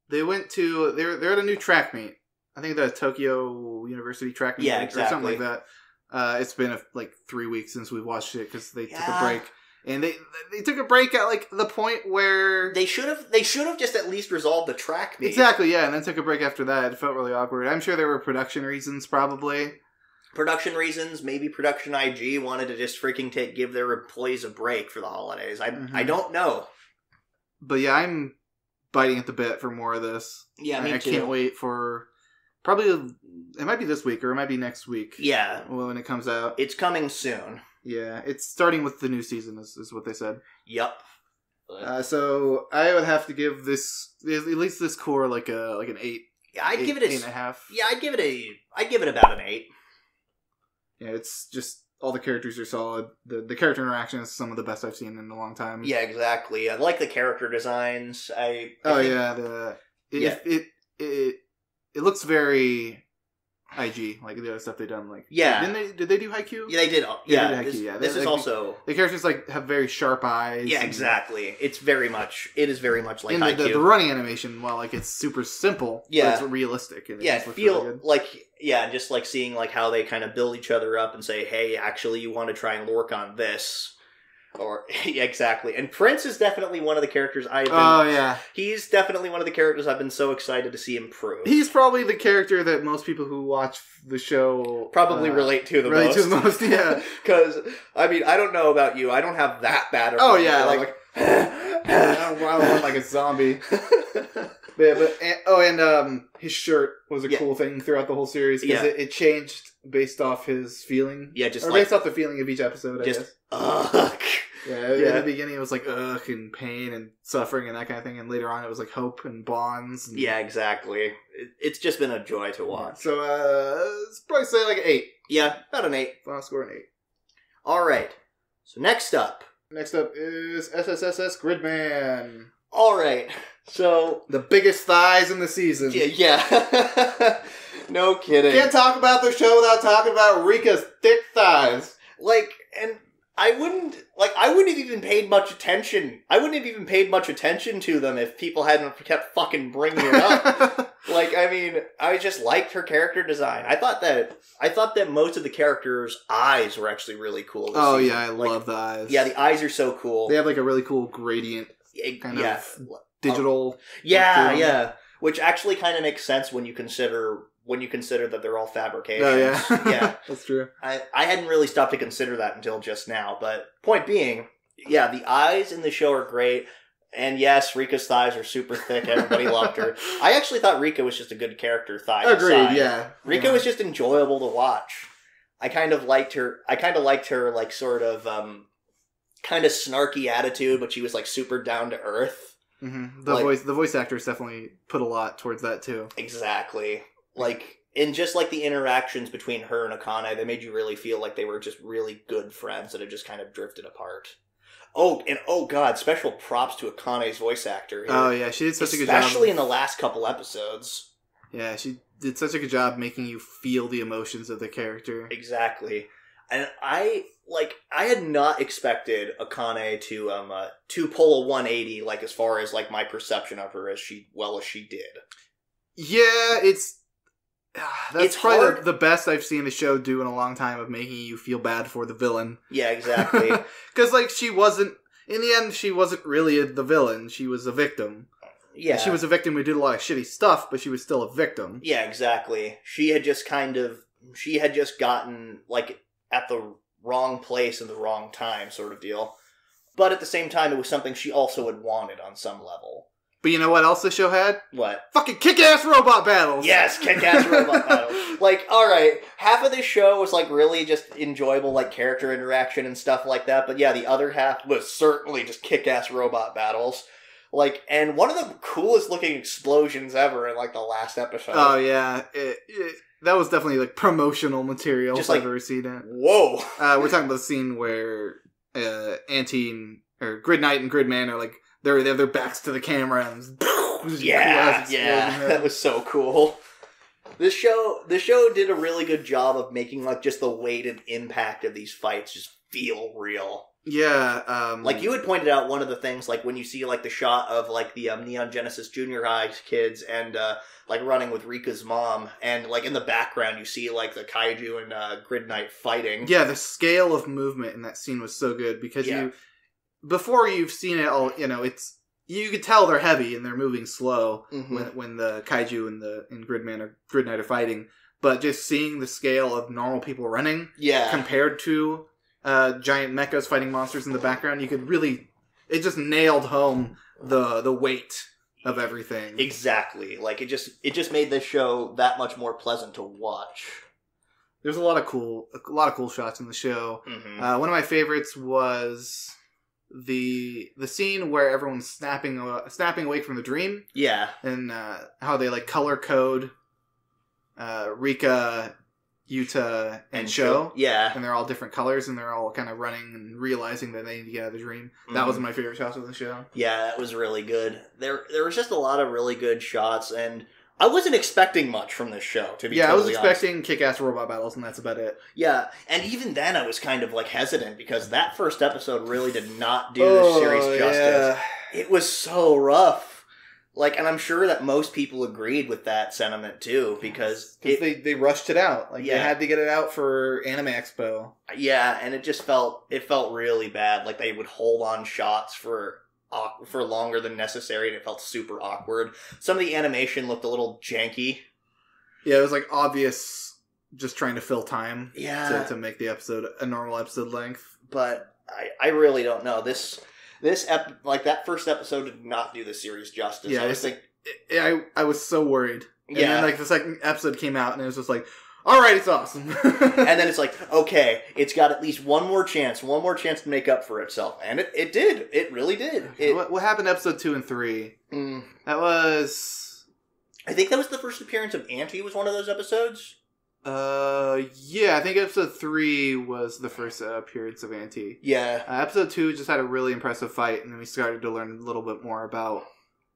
they're at a new track meet. I think the Tokyo University track meet. Yeah, exactly. Or something like that. It's been like 3 weeks since we watched it because they took a break. And they took a break at like the point where they should have just at least resolved the track meet. Exactly, yeah, and then took a break after that. It felt really awkward. I'm sure there were production reasons probably. Production reasons, maybe Production IG wanted to just freaking give their employees a break for the holidays. I don't know. But yeah, I'm biting at the bit for more of this. Yeah, me too. I can't wait for... Probably, it might be this week, or it might be next week. Yeah. When it comes out. It's coming soon. Yeah, it's starting with the new season, is what they said. Yep. So, I would have to give this, at least this core, like an 8. Yeah, I'd give it 8.5. Yeah, I'd give it about an 8. Yeah, it's just, all the characters are solid. The character interaction is some of the best I've seen in a long time. Yeah, exactly. I like the character designs. It looks very IG, like the other stuff they've done. Like, yeah, did they do Haikyuu? Yeah, they did. Yeah, they did Haikyuu, yeah. This is also the characters like have very sharp eyes. Yeah, exactly. It is very much like Haikyuu. The running animation, while like it's super simple, but it's realistic. And it feel really like just like seeing like how they kind of build each other up and say, hey, actually, you want to try and work on this. Or exactly, and Prince is definitely one of the characters he's definitely one of the characters I've been so excited to see improve. He's probably the character that most people who watch the show probably relate to the most. Yeah, because I mean, I don't know about you, I don't have that bad of I run like a zombie. And his shirt was a cool thing throughout the whole series because it changed based off his feeling. Yeah, just based off the feeling of each episode. I guess. Ugh. Yeah, in the beginning it was like ugh and pain and suffering and that kind of thing, and later on it was like hope and bonds. And... Yeah, exactly. It's just been a joy to watch. So, let's probably say like an 8. Yeah, about an 8. Final score an 8. All right. So next up is SSSS.Gridman. All right. So the biggest thighs in the season. Yeah. No kidding. Can't talk about the show without talking about Rika's thick thighs. I wouldn't have even paid much attention. I wouldn't have even paid much attention to them if people hadn't kept fucking bringing it up. I just liked her character design. I thought that most of the characters' eyes were actually really cool. This season. Yeah, I love the eyes. Yeah, the eyes are so cool. They have like a really cool gradient kind of digital. Yeah. Which actually kind of makes sense when you consider that they're all fabrications. Oh, yeah. Yeah. That's true. I hadn't really stopped to consider that until just now, but point being, yeah, the eyes in the show are great, and yes, Rika's thighs are super thick, everybody loved her. I actually thought Rika was just a good character thigh. Agreed, yeah. Rika was just enjoyable to watch. I kind of liked her, like, sort of, kind of snarky attitude, but she was, like, super down to earth. Mm-hmm. The voice actors definitely put a lot towards that, too. Exactly. In just like the interactions between her and Akane, they made you really feel like they were just really good friends that had just kind of drifted apart. Oh, and God, special props to Akane's voice actor here. Oh, yeah, she did such a good job. Especially in the last couple episodes. Yeah, she did such a good job making you feel the emotions of the character. Exactly. And I had not expected Akane to pull a 180, like, as far as, like, my perception of her as she did. Yeah, That's probably the best I've seen the show do in a long time of making you feel bad for the villain. Yeah, exactly. Because, in the end, she wasn't really the villain. She was a victim. Yeah. She was a victim who did a lot of shitty stuff, but she was still a victim. Yeah, exactly. She had just gotten, like, at the wrong place in the wrong time sort of deal. But at the same time, it was something she also had wanted on some level. But you know what else the show had? What? Fucking kick-ass robot battles! Yes, kick-ass robot battles. Like, alright, half of this show was, like, really just enjoyable, like, character interaction and stuff like that, but yeah, the other half was certainly just kick-ass robot battles. Like, and one of the coolest looking explosions ever in, like, the last episode. Oh, yeah. That was definitely, like, promotional material just I've ever seen it. Whoa! We're talking about the scene where Grid Knight and Gridman are, like, they have their backs to the camera and that was so cool. This show did a really good job of making, like, just the weight and impact of these fights just feel real. Yeah, like you had pointed out, one of the things, like when you see, like, the shot of, like, the Neon Genesis Junior High kids and like running with Rika's mom, and, like, in the background you see, like, the kaiju and Grid Knight fighting. Yeah, the scale of movement in that scene was so good because before you've seen it all, you could tell they're heavy and they're moving slow when the kaiju and Grid Knight are fighting. but just seeing the scale of normal people running Yeah. compared to giant mechas fighting monsters in the background, you could really... It just nailed home the weight of everything. Exactly. Like, it just made this show that much more pleasant to watch. There's a lot of cool shots in the show. Mm-hmm. One of my favorites was the scene where everyone's snapping awake from the dream. Yeah. And how they like color code Rika, Yuta, and Sho. Yeah. And they're all different colors, and they're all kind of running and realizing that they need to get out of the dream. Mm-hmm. That was my favorite shots of the show. Yeah, that was really good. There was just a lot of really good shots, and I wasn't expecting much from this show, to be totally honest. Yeah, I was expecting kick-ass robot battles, and that's about it. Yeah, and even then I was kind of, like, hesitant, because that first episode really did not do the series justice. Yeah. It was so rough. Like, and I'm sure that most people agreed with that sentiment, too, because... they rushed it out. Like, they had to get it out for Anime Expo. Yeah, and it felt really bad. Like, they would hold on shots for longer than necessary, and it felt super awkward. Some of the animation looked a little janky. Yeah, it was, like, obvious just trying to fill time to make the episode a normal episode length. But I really don't know. That first episode did not do the series justice. Yeah, I was so worried. And then, like, the second episode came out, and it was just like, alright, it's awesome. And then it's like, okay, it's got at least one more chance to make up for itself. And it did. It really did. What happened to episode 2 and 3? That was... I think that was the first appearance of Auntie, was one of those episodes. Yeah, I think episode 3 was the first appearance of Auntie. Yeah. Episode 2 just had a really impressive fight, and then we started to learn a little bit more about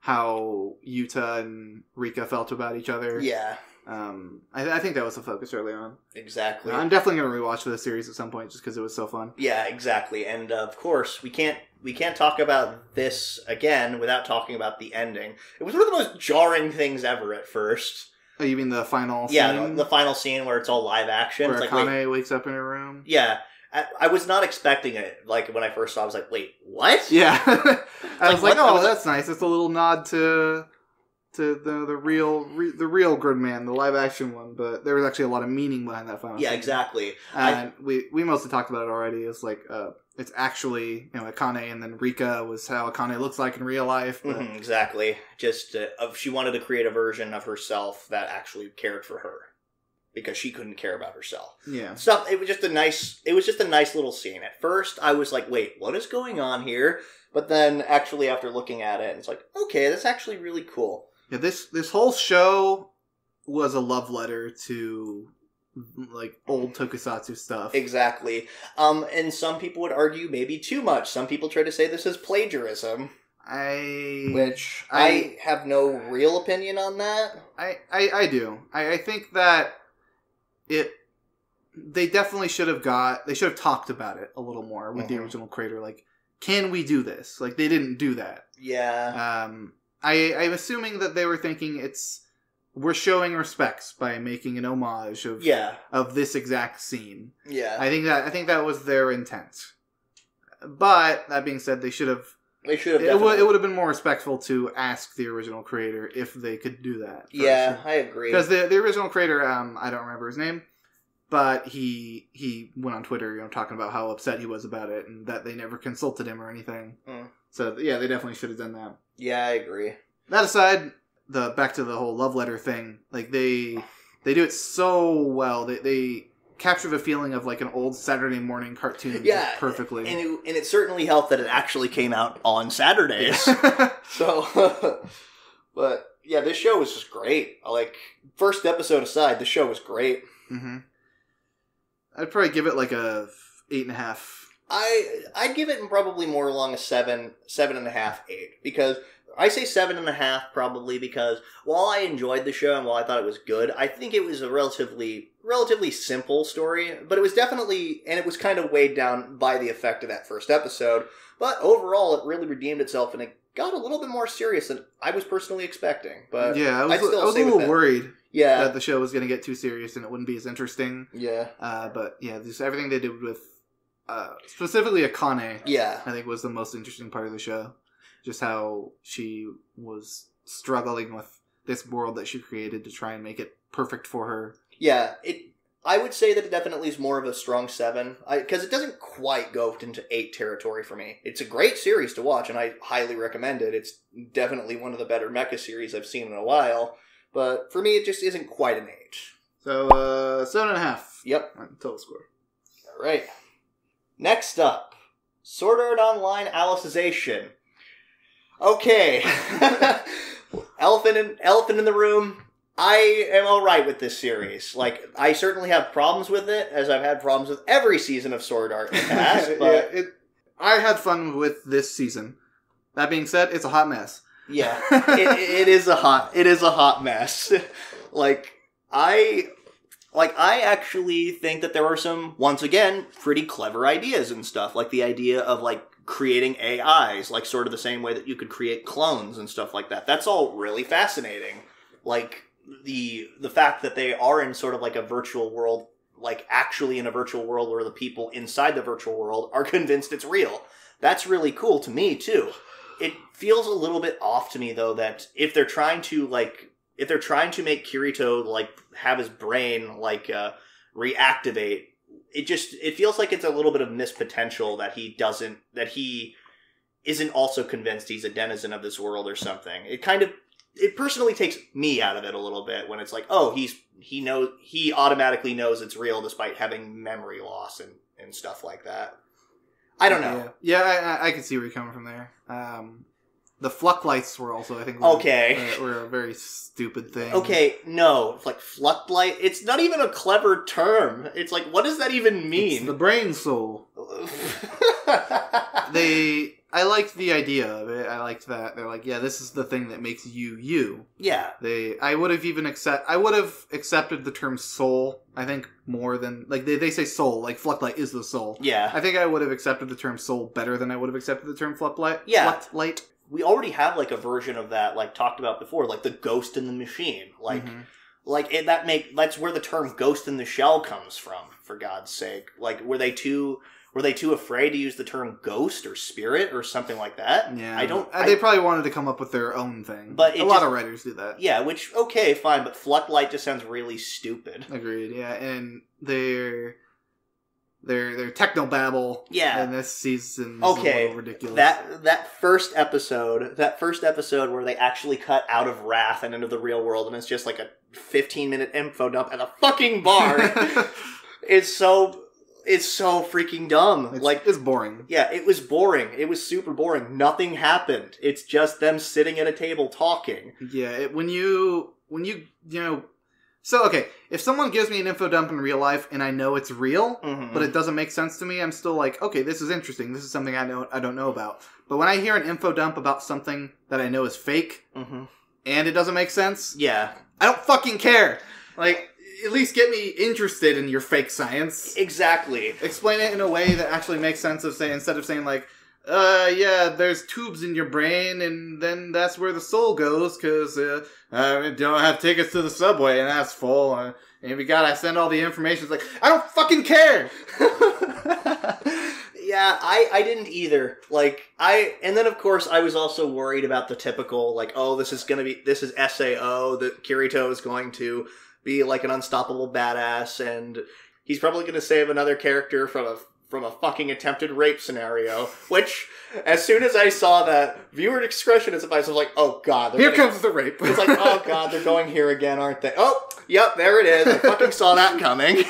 how Yuta and Rika felt about each other. Yeah. I think that was the focus early on. Exactly. I'm definitely going to rewatch the series at some point just because it was so fun. Yeah, exactly. And of course, we can't talk about this again without talking about the ending. It was one of the most jarring things ever at first. Oh, you mean the final scene? Yeah, the final scene where it's all live action. Where it's Akane wakes up in her room? Yeah. I was not expecting it. Like, when I first saw it, I was like, wait, what? Yeah. I was like, that's nice. It's a little nod to the real Gridman, the live action one, but there was actually a lot of meaning behind that final scene. Yeah, exactly. And we mostly talked about it already. It's like, it's actually, Akane, and then Rika was how Akane looks like in real life. But... Mm-hmm, exactly. Just, she wanted to create a version of herself that actually cared for her. Because she couldn't care about herself. Yeah. So it was just a nice little scene. At first, I was like, wait, what is going on here? But then, actually, after looking at it, it's like, okay, that's actually really cool. Yeah, this whole show was a love letter to, like, old tokusatsu stuff. Exactly. And some people would argue maybe too much. Some people try to say this is plagiarism. Which I have no real opinion on that. I do. I think that they definitely should have talked about it a little more with the original creator. Like, can we do this? Like, they didn't do that. Yeah. I'm assuming that they were thinking we're showing respects by making an homage of this exact scene. Yeah. I think that was their intent. But that being said, they should have. It would have been more respectful to ask the original creator if they could do that. Yeah, I agree. Because the original creator, I don't remember his name, but he went on Twitter, talking about how upset he was about it and that they never consulted him or anything. So yeah, they definitely should have done that. Yeah, I agree. That aside, back to the whole love letter thing, like they do it so well. They capture the feeling of like an old Saturday morning cartoon perfectly. And it certainly helped that it actually came out on Saturdays. So, but yeah, this show was just great. Like, first episode aside, the show was great. Mm-hmm. I'd probably give it like a 8.5. I'd give it probably more along a 7.5, 8. Because I say 7.5 probably because while I enjoyed the show and while I thought it was good, I think it was a relatively simple story, but it was definitely, and it was kind of weighed down by the effect of that first episode, but overall it really redeemed itself and it got a little bit more serious than I was personally expecting. But yeah, I was a little worried that the show was going to get too serious and it wouldn't be as interesting. Yeah. But yeah, everything they did with specifically Akane, I think was the most interesting part of the show. Just how she was struggling with this world that she created to try and make it perfect for her. Yeah, I would say that it definitely is more of a strong 7, because it doesn't quite go into 8 territory for me. It's a great series to watch, and I highly recommend it. It's definitely one of the better mecha series I've seen in a while, but for me, it just isn't quite an 8. So, 7.5. Yep. Total score. All right. Next up, Sword Art Online Alicization. Okay. Elephant in the room. I am alright with this series. Like, I certainly have problems with it, as I've had problems with every season of Sword Art in the past, but... I had fun with this season. That being said, it's a hot mess. Yeah. it is a hot mess. I actually think that there are some, once again, pretty clever ideas and stuff. Like the idea of, like, creating AIs, like, sort of the same way that you could create clones and stuff like that. That's all really fascinating. Like... The fact that they are in sort of like a virtual world, like actually in a virtual world where the people inside the virtual world are convinced it's real. That's really cool to me too. It feels a little bit off to me though that if they're trying to make Kirito like have his brain like reactivate, it feels like it's a little bit of missed potential that he isn't also convinced he's a denizen of this world or something. It personally takes me out of it a little bit when it's like, oh, he automatically knows it's real despite having memory loss and stuff like that. I don't know. Yeah, I can see where you're coming from there. The Fluck lights were also, I think, were a very stupid thing. Okay, no, like Fluck light, it's not even a clever term. It's like, what does that even mean? It's the brain soul. I liked the idea of it. I liked that they're like, yeah, this is the thing that makes you you. Yeah. I would have accepted the term soul. I think more than like they say soul, like Flucklight is the soul. Yeah. I think I would have accepted the term soul better than I would have accepted the term Flucklight. Yeah. Flucklight. We already have like a version of that, like talked about before, like the ghost in the machine, like. Mm-hmm. That's where the term ghost in the shell comes from, for God's sake. Like, were they too afraid to use the term ghost or spirit or something like that? Yeah. They probably wanted to come up with their own thing. But a lot of writers do that. Yeah, which, okay, fine, but Flucklight just sounds really stupid. Agreed, yeah. And their technobabble in this season is a little ridiculous. That first episode where they actually cut out of Wrath and into the real world, and it's just like a 15-minute info dump at a fucking bar. It's so freaking dumb. It's boring. Yeah, it was boring. It was super boring. Nothing happened. It's just them sitting at a table talking. Yeah, when you So, okay, if someone gives me an info dump in real life and I know it's real, mm-hmm. but it doesn't make sense to me, I'm still like, okay, this is interesting. This is something I don't know about. But when I hear an info dump about something that I know is fake, mm-hmm. and it doesn't make sense, yeah, I don't fucking care. Like, at least get me interested in your fake science. Exactly. Explain it in a way that actually makes sense instead of saying like, yeah, there's tubes in your brain, and then that's where the soul goes, because I don't have tickets to the subway, and that's full, and we gotta send all the information. It's like, I don't fucking care! Yeah, I didn't either. And then of course I was also worried about the typical, like, oh, this is SAO, that Kirito is going to be like an unstoppable badass, and he's probably going to save another character from a fucking attempted rape scenario, which, as soon as I saw that, viewer discretion is advised. I was like, oh god. Here comes the rape. It's like, oh god, they're going here again, aren't they? Oh, yep, there it is. I fucking saw that coming.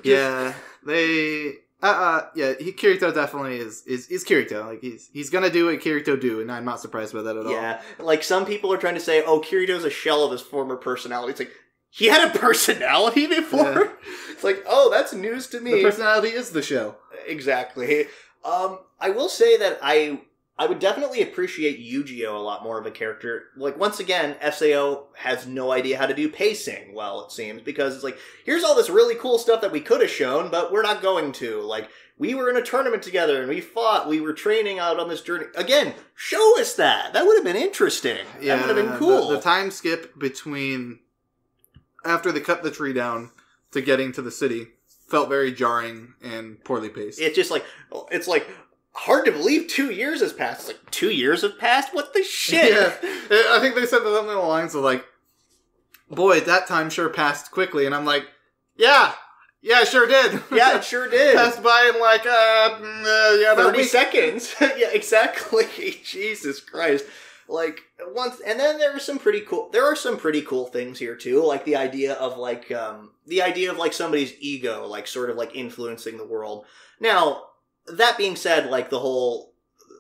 Yeah, Kirito definitely is Kirito. Like, he's gonna do what Kirito do, and I'm not surprised by that at all. Yeah, like, some people are trying to say, oh, Kirito's a shell of his former personality. It's like, he had a personality before? Yeah. It's like, oh, that's news to me. The personality is the show. Exactly. I will say that I would definitely appreciate Yu-Gi-Oh! A lot more of a character. Like, once again, SAO has no idea how to do pacing well, it seems, because it's like, here's all this really cool stuff that we could have shown, but we're not going to. Like, we were in a tournament together, and we fought, we were training out on this journey. Again, show us that! That would have been interesting. Yeah, that would have been cool. The time skip between after they cut the tree down to getting to the city felt very jarring and poorly paced. It's just like, it's like, hard to believe 2 years has passed. It's like, 2 years have passed? What the shit? Yeah. I think they said something along the lines of like, boy, that time sure passed quickly. And I'm like, yeah, it sure did. Yeah, it sure did. Passed by in like, 30 seconds. Yeah, exactly. Jesus Christ. Like, once, and then there are some pretty cool things here too, like the idea of somebody's ego, like, sort of, like, influencing the world. Now, that being said, like, the whole,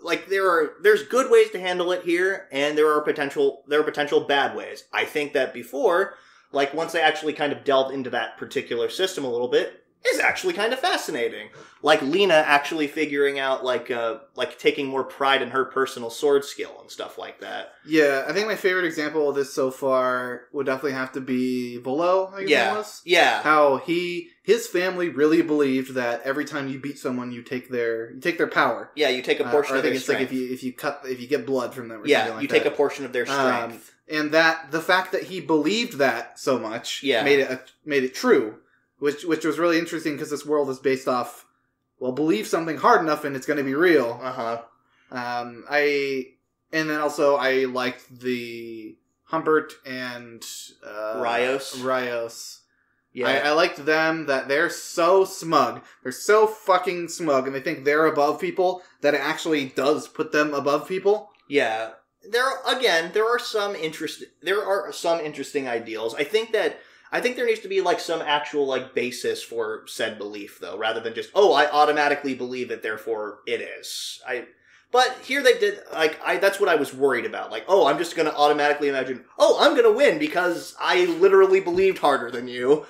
like, there's good ways to handle it here, and there are potential bad ways. I think that before, like, once they actually kind of delved into that particular system a little bit, is actually kind of fascinating. Like, Lena actually figuring out, like taking more pride in her personal sword skill and stuff like that. Yeah, I think my favorite example of this so far would definitely have to be Volo, I guess it was. Yeah. How his family really believed that every time you beat someone, you take their power. Yeah, you take a portion of their strength. I think it's like if you get blood from them or something like that. Yeah, you take a portion of their strength. And that, the fact that he believed that so much made it true. Which was really interesting because this world is based off, well, believe something hard enough and it's going to be real. And then also I liked the Humbert and Rios. Yeah, I liked them that they're so smug. They're so fucking smug, and they think they're above people. That it actually does put them above people. Yeah, there are some interesting ideals. I think there needs to be, like, some actual, like, basis for said belief, though, rather than just, oh, I automatically believe it, therefore it is. But here they did, like, that's what I was worried about. Like, oh, I'm just gonna automatically imagine, oh, I'm gonna win because I literally believed harder than you.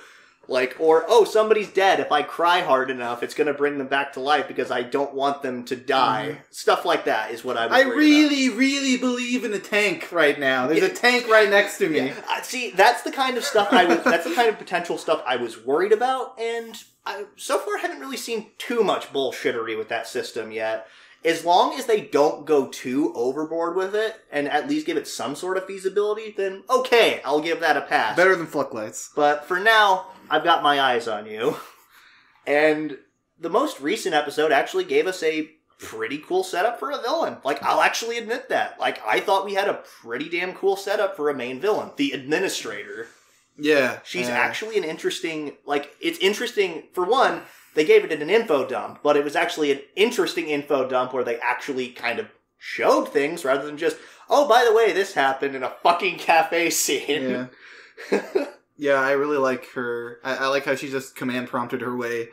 Like, or, oh, somebody's dead. If I cry hard enough, it's gonna bring them back to life because I don't want them to die. Mm-hmm. Stuff like that is what I was worried about. Really believe in a tank right now. There's a tank right next to me. Yeah. See, that's the kind of stuff that's the kind of potential stuff I was worried about, and I so far haven't really seen too much bullshittery with that system yet. As long as they don't go too overboard with it, and at least give it some sort of feasibility, then okay, I'll give that a pass. Better than Flucklights. But for now, I've got my eyes on you. And the most recent episode actually gave us a pretty cool setup for a villain. Like, I'll actually admit that. Like, I thought we had a pretty damn cool setup for a main villain. The Administrator. Yeah. She's actually an interesting, like, it's interesting, for one, they gave it an info dump, but it was actually an interesting info dump where they actually kind of showed things rather than just, oh, by the way, this happened in a fucking cafe scene. Yeah. Yeah, I really like her. I like how she just command prompted her way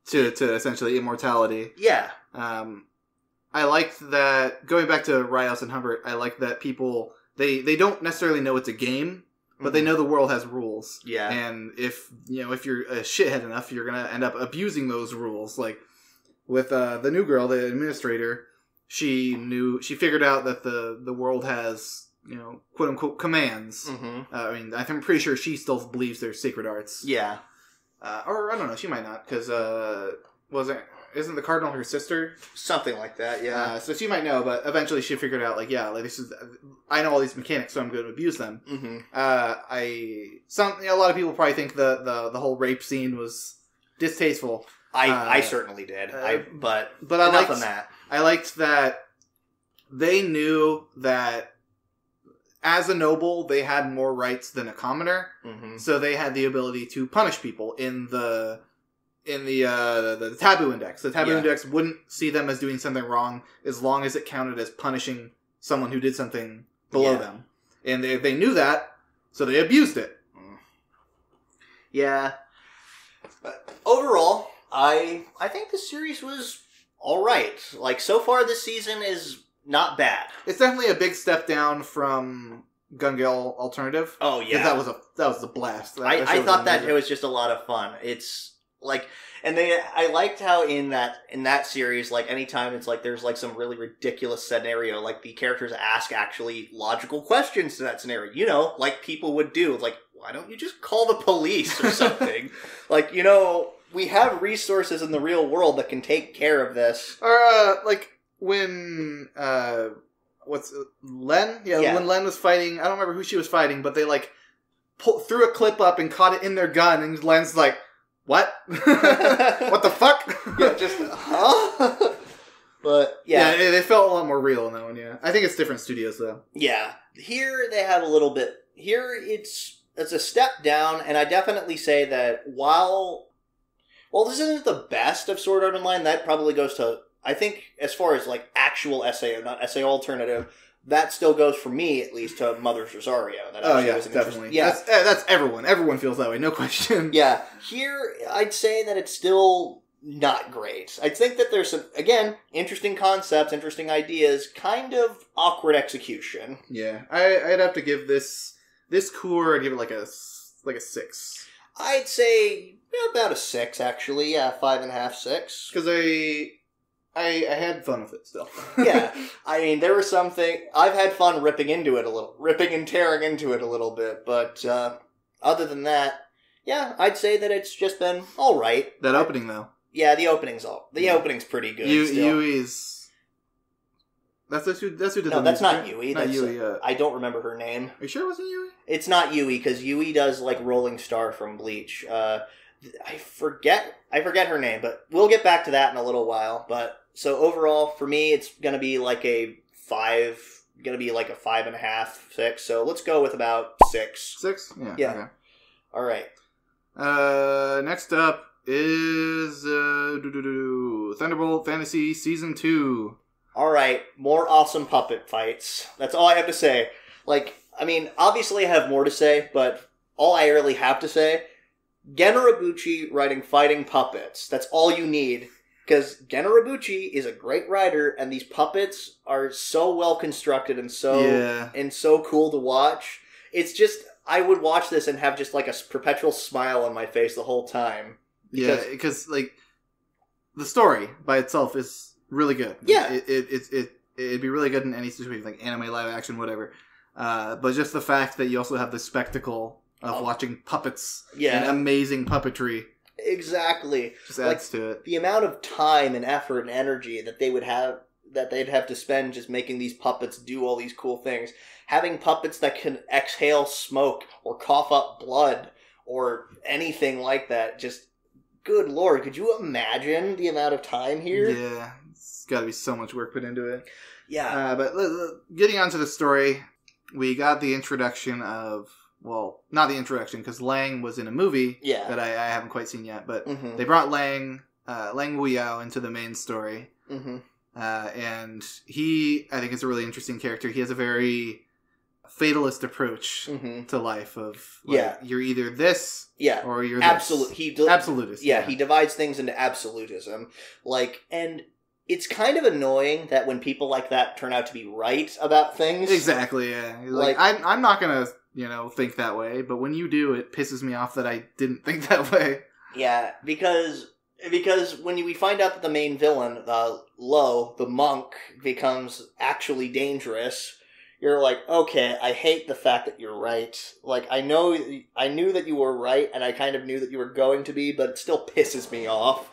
to essentially immortality. Yeah. I liked that, going back to Rios and Humbert, I like that people, they don't necessarily know it's a game, but they know the world has rules. Yeah. And if you're a shithead enough, you're going to end up abusing those rules. Like, with the new girl, the Administrator, she figured out that the world has, quote unquote commands. I mean, I'm pretty sure she still believes they're sacred arts. Yeah. Or I don't know, she might not, because isn't the Cardinal her sister? Something like that, yeah. So she might know, but eventually she figured out, like, yeah, like, I know all these mechanics, so I'm going to abuse them. A lot of people probably think the whole rape scene was distasteful. I certainly did. But enough on that. I liked that they knew that as a noble, they had more rights than a commoner, so they had the ability to punish people in the taboo index. The taboo index wouldn't see them as doing something wrong as long as it counted as punishing someone who did something below them. And they knew that, so they abused it. Yeah. But overall, I think the series was alright. Like, so far this season is not bad. It's definitely a big step down from Gun Gale Alternative. Oh, yeah. That was a blast. I thought that it was just a lot of fun. It's like, and I liked how in that series, like, anytime it's like there's like some really ridiculous scenario, like the characters ask actually logical questions to that scenario, like people would do. Like, why don't you just call the police or something? Like, we have resources in the real world that can take care of this. Or like when Len? Yeah, when Len was fighting, I don't remember who she was fighting, but they like threw a clip up and caught it in their gun, and Len's like, what? What the fuck? Yeah, just, huh? But, yeah. They felt a lot more real in that one, yeah. I think it's different studios, though. Yeah. Here, they had a little bit... Here, it's step down, and I definitely say that while this isn't the best of Sword Art Online, that probably goes to, I think, as far as like actual SAO, not SAO alternative, that still goes for me at least to Mother's Rosario. That was definitely. Yeah, that's everyone. Everyone feels that way, no question. Yeah, here I'd say that it's still not great. I think that there's some, again, interesting concepts, interesting ideas, kind of awkward execution. Yeah, I'd have to give this core, I'd give it like a 6. I'd say about a 6, actually. Yeah, 5.5, 6. Because I had fun with it still. Yeah, I mean, there were something, I've had fun ripping and tearing into it a little bit, but other than that, yeah, I'd say that it's just been all right. That opening, though. Yeah, the opening's pretty good. Yui's. That's who did the No, that's music, not right? Yui. Not That's Yui. I don't remember her name. Are you sure it wasn't Yui? It's not Yui, because Yui does like Rolling Star from Bleach. I forget her name, but we'll get back to that in a little while. But so overall, for me, it's gonna be like a 5. Gonna be like a 5.5, 6. So let's go with about 6. 6? Yeah. Okay. All right. Next up is Thunderbolt Fantasy Season 2. All right, more awesome puppet fights. That's all I have to say. Like, I mean, obviously I have more to say, but all I really have to say, Gen Urobuchi writing fighting puppets. That's all you need. Because Gen Urobuchi is a great writer, and these puppets are so well constructed and so cool to watch. It's just, I would watch this and have just like a perpetual smile on my face the whole time. Because like the story by itself is really good. Yeah, it'd be really good in any situation, like anime, live action, whatever. But just the fact that you also have the spectacle of watching puppets and amazing puppetry. Exactly. Just adds to it. The amount of time and effort and energy that they'd have to spend just making these puppets do all these cool things. Having puppets that can exhale smoke or cough up blood or anything like that. Just, good lord, could you imagine the amount of time here? Yeah, it's got to be so much work put into it. Yeah. But getting onto the story, we got the introduction of... Well, not the introduction, because Lang was in a movie that I haven't quite seen yet, but they brought Lang Wuyao into the main story. Mm-hmm. And he, I think, is a really interesting character. He has a very fatalist approach to life of, like, you're either this or you're this. Absolutist. Yeah, he divides things into absolutism. Like, and it's kind of annoying that when people like that turn out to be right about things. Exactly, yeah. Like I'm not going to... think that way, but when you do, it pisses me off that I didn't think that way. Yeah, because when we find out that the main villain, Lo, the monk, becomes actually dangerous, you're like, okay, I hate the fact that you're right. Like, I knew that you were right, and I kind of knew that you were going to be, but it still pisses me off.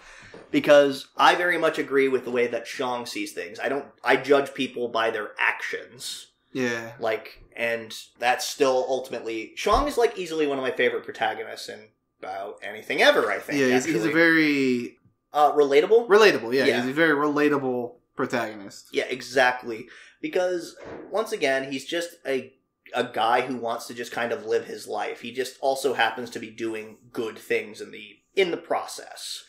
Because I very much agree with the way that Shang sees things. I judge people by their actions. Yeah. Like, and that's still ultimately... Shang is, like, easily one of my favorite protagonists in about anything ever, I think. Yeah, he's a very... relatable? Relatable, yeah. He's a very relatable protagonist. Yeah, exactly. Because, once again, he's just a guy who wants to just kind of live his life. He just also happens to be doing good things in the process.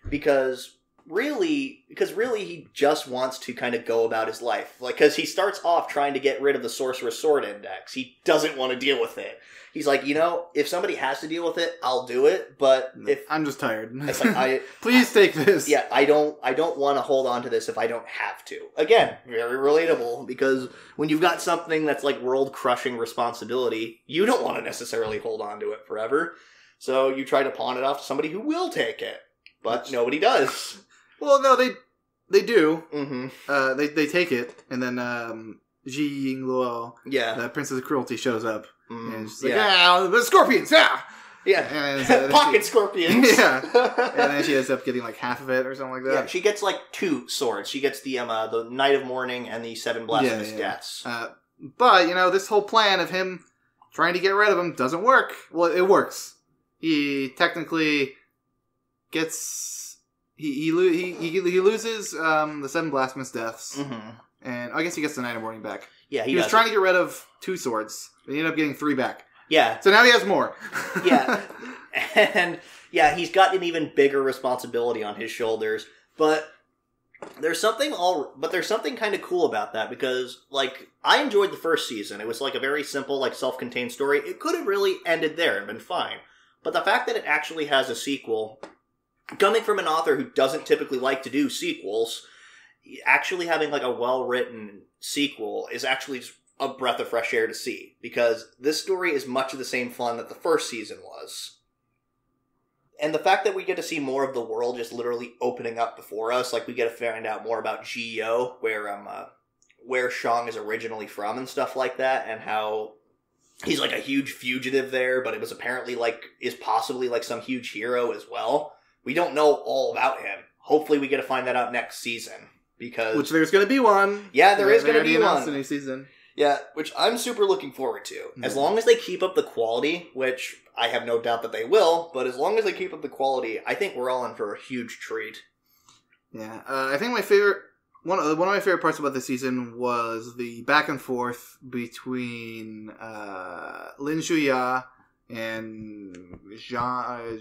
Because really he just wants to kind of go about his life. Like, because he starts off trying to get rid of the Sorcerer's Sword Index. He doesn't want to deal with it. He's like, if somebody has to deal with it, I'll do it. But if I'm just tired, it's like, please take this. Yeah, I don't want to hold on to this if I don't have to. Again, very relatable, because when you've got something that's like world-crushing responsibility, you don't want to necessarily hold on to it forever. So you try to pawn it off to somebody who will take it, but nobody does. Well, no, they do. Mm-hmm. They take it, and then Ji Yingluo, the Princess of Cruelty, shows up. And she's like, the scorpions, And pocket scorpions. Yeah. And then she ends up getting like half of it or something like that. Yeah, she gets like 2 swords. She gets the Night of Mourning and the 7 Blasphemous Deaths. But, this whole plan of him trying to get rid of him doesn't work. Well, it works. He technically gets... He loses the 7 Blasphemous Deaths, and I guess he gets the Night of Mourning back. Yeah, he was trying to get rid of 2 swords, but he ended up getting 3 back. Yeah. So now he has more. Yeah. And, yeah, he's got an even bigger responsibility on his shoulders. But there's something kind of cool about that because, like, I enjoyed the first season. It was, like, a very simple, like, self-contained story. It could have really ended there and been fine. But the fact that it actually has a sequel, coming from an author who doesn't typically like to do sequels, actually having, like, a well-written sequel is actually just a breath of fresh air to see. Because this story is much of the same fun that the first season was. And the fact that we get to see more of the world just literally opening up before us, like we get to find out more about Geo, where Shang is originally from and stuff like that, and how he's like a huge fugitive there, but it was apparently is possibly like some huge hero as well. We don't know all about him. Hopefully we get to find that out next season. Which there's going to be one. Yeah, there is going to be one. A new season. Yeah, which I'm super looking forward to. As long as they keep up the quality, which I have no doubt that they will, but as long as they keep up the quality, I think we're all in for a huge treat. Yeah, I think one of my favorite parts about the season was the back and forth between Lin Shuya and Zhao?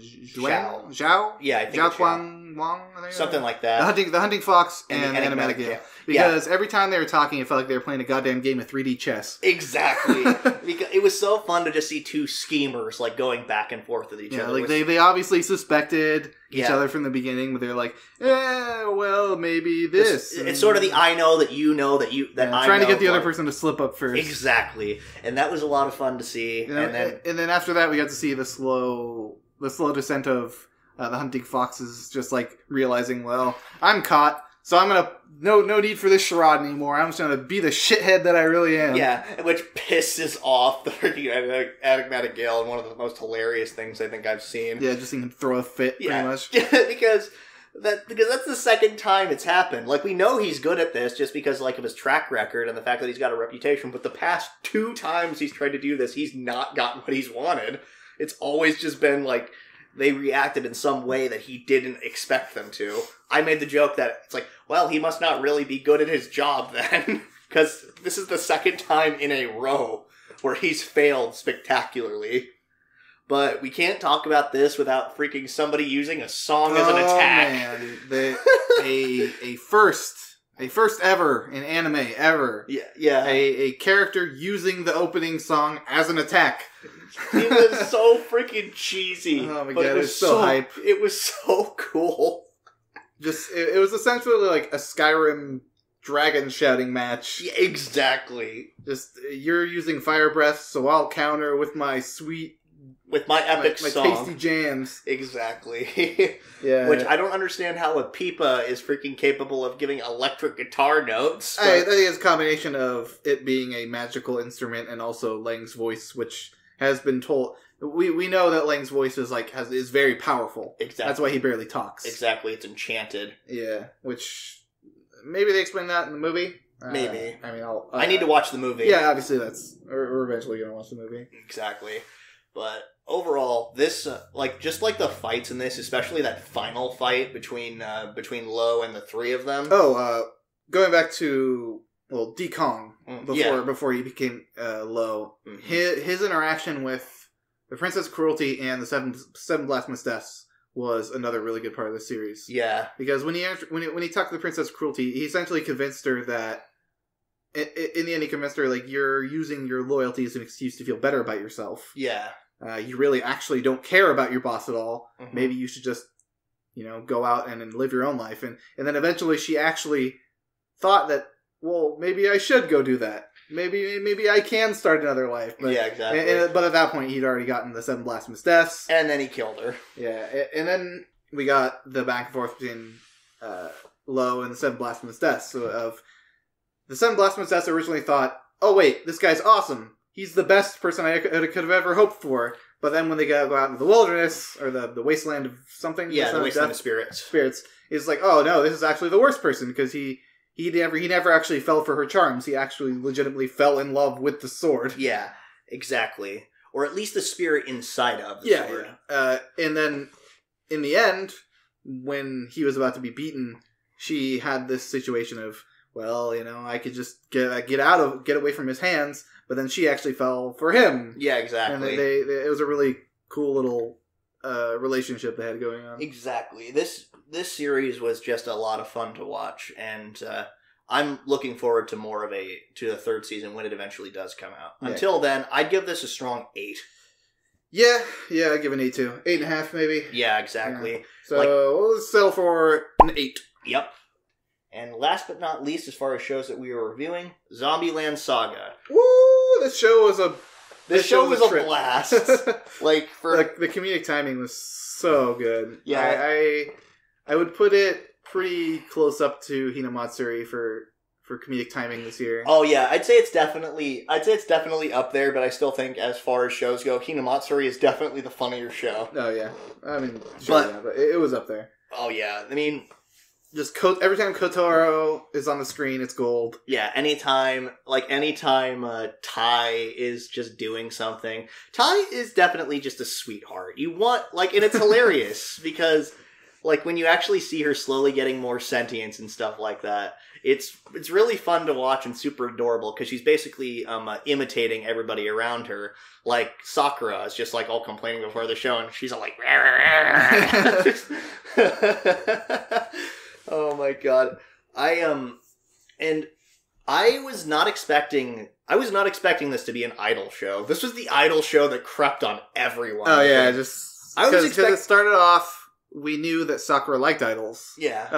Yeah, I think Zhao Wang, I think something like that. The hunting fox and the enigmatic Gale. Because every time they were talking, it felt like they were playing a goddamn game of 3D chess. Exactly. Because it was so fun to just see two schemers like going back and forth with each other. Like they obviously suspected each other from the beginning, but they're like, well, maybe this. It's sort of the I know that you know that you that I trying know, to get the other person to slip up first. Exactly, and that was a lot of fun to see. And then after that, we got to see the slow descent of the hunting foxes, just like realizing, well, I'm caught. So I'm gonna no need for this charade anymore. I'm just gonna be the shithead that I really am. Yeah, which pisses off the freaking enigmatic Gale, and one of the most hilarious things I think I've seen. Yeah, just seeing him throw a fit, pretty much. because that's the second time it's happened. Like, we know he's good at this just because of his track record and the fact that he's got a reputation. But the past 2 times he's tried to do this, he's not gotten what he's wanted. It's always just been they reacted in some way that he didn't expect them to. I made the joke that it's well, he must not really be good at his job then, because this is the second time in a row where he's failed spectacularly. But we can't talk about this without freaking somebody using a song as an attack. Man. A first ever in anime ever. Yeah. A character using the opening song as an attack. It was so freaking cheesy. Oh my god, it was so hype. It was so cool. It was essentially like a Skyrim dragon shouting match. Yeah, exactly. Just, you're using fire breath, so I'll counter with my sweet... With my epic song. My tasty jams. Exactly. Yeah. Which I don't understand how a pipa is freaking capable of giving electric guitar notes. I think it's a combination of it being a magical instrument and also Lang's voice, which has been told... We know that Lang's voice is very powerful. Exactly. That's why he barely talks. Exactly, it's enchanted. Yeah, which... Maybe they explain that in the movie? Maybe. I need to watch the movie. Yeah, obviously we're eventually going to watch the movie. Exactly. But overall, this, just the fights in this, especially that final fight between Lo and the 3 of them. Oh, going back to, D. Kong, before he became Lo, mm-hmm. his interaction with the Princess Cruelty and the Seven Blasphemous Deaths was another really good part of the series. Yeah. Because when he talked to the Princess Cruelty, he essentially convinced her that, in the end, he convinced her, you're using your loyalty as an excuse to feel better about yourself. Yeah. You really actually don't care about your boss at all. Mm-hmm. Maybe you should just, go out and live your own life. And then eventually she actually thought that, well, maybe I should go do that. Maybe I can start another life. But, yeah, exactly. But at that point, he'd already gotten the 7 Blasphemous Deaths. And then he killed her. Yeah, and then we got the back and forth between Lo and the 7 Blasphemous Deaths. So the 7 Blasphemous Deaths originally thought, oh wait, this guy's awesome. He's the best person I could have ever hoped for. But then when they go out into the wilderness, or the wasteland of something... Yeah, the wasteland of spirits. Spirits. It's like, oh no, this is actually the worst person, because he never actually fell for her charms. He actually legitimately fell in love with the sword. Yeah, exactly. Or at least the spirit inside of the sword. Yeah. And then, in the end, when he was about to be beaten, she had this situation of, well, I could just get away from his hands. But then she actually fell for him. Yeah, exactly. And it was a really cool little relationship they had going on. Exactly. This series was just a lot of fun to watch, and I'm looking forward to to the third season when it eventually does come out. Yeah. Until then, I'd give this a strong 8. Yeah, I'd give it an 8 too. 8.5 maybe. Yeah, exactly. Yeah. So let's settle for an 8. Yep. And last but not least, as far as shows that we were reviewing, Zombieland Saga. Woo! This show was a blast. The comedic timing was so good. Yeah, I would put it pretty close up to Hinamatsuri for comedic timing this year. Oh yeah, I'd say it's definitely up there, but I still think as far as shows go, Hinamatsuri is definitely the funnier show. Oh yeah, I mean, sure, but it was up there. Oh yeah, I mean, just every time Kotaro is on the screen, it's gold. Yeah, anytime Tai is just doing something. Tai is definitely just a sweetheart. And it's hilarious because, when you actually see her slowly getting more sentience and stuff like that, it's really fun to watch and super adorable because she's basically imitating everybody around her. Like Sakura is just all complaining before the show, and she's all like, oh my god. I was not expecting this to be an idol show. This was the idol show that crept on everyone. Oh yeah, because it started off, we knew that Sakura liked idols. Yeah.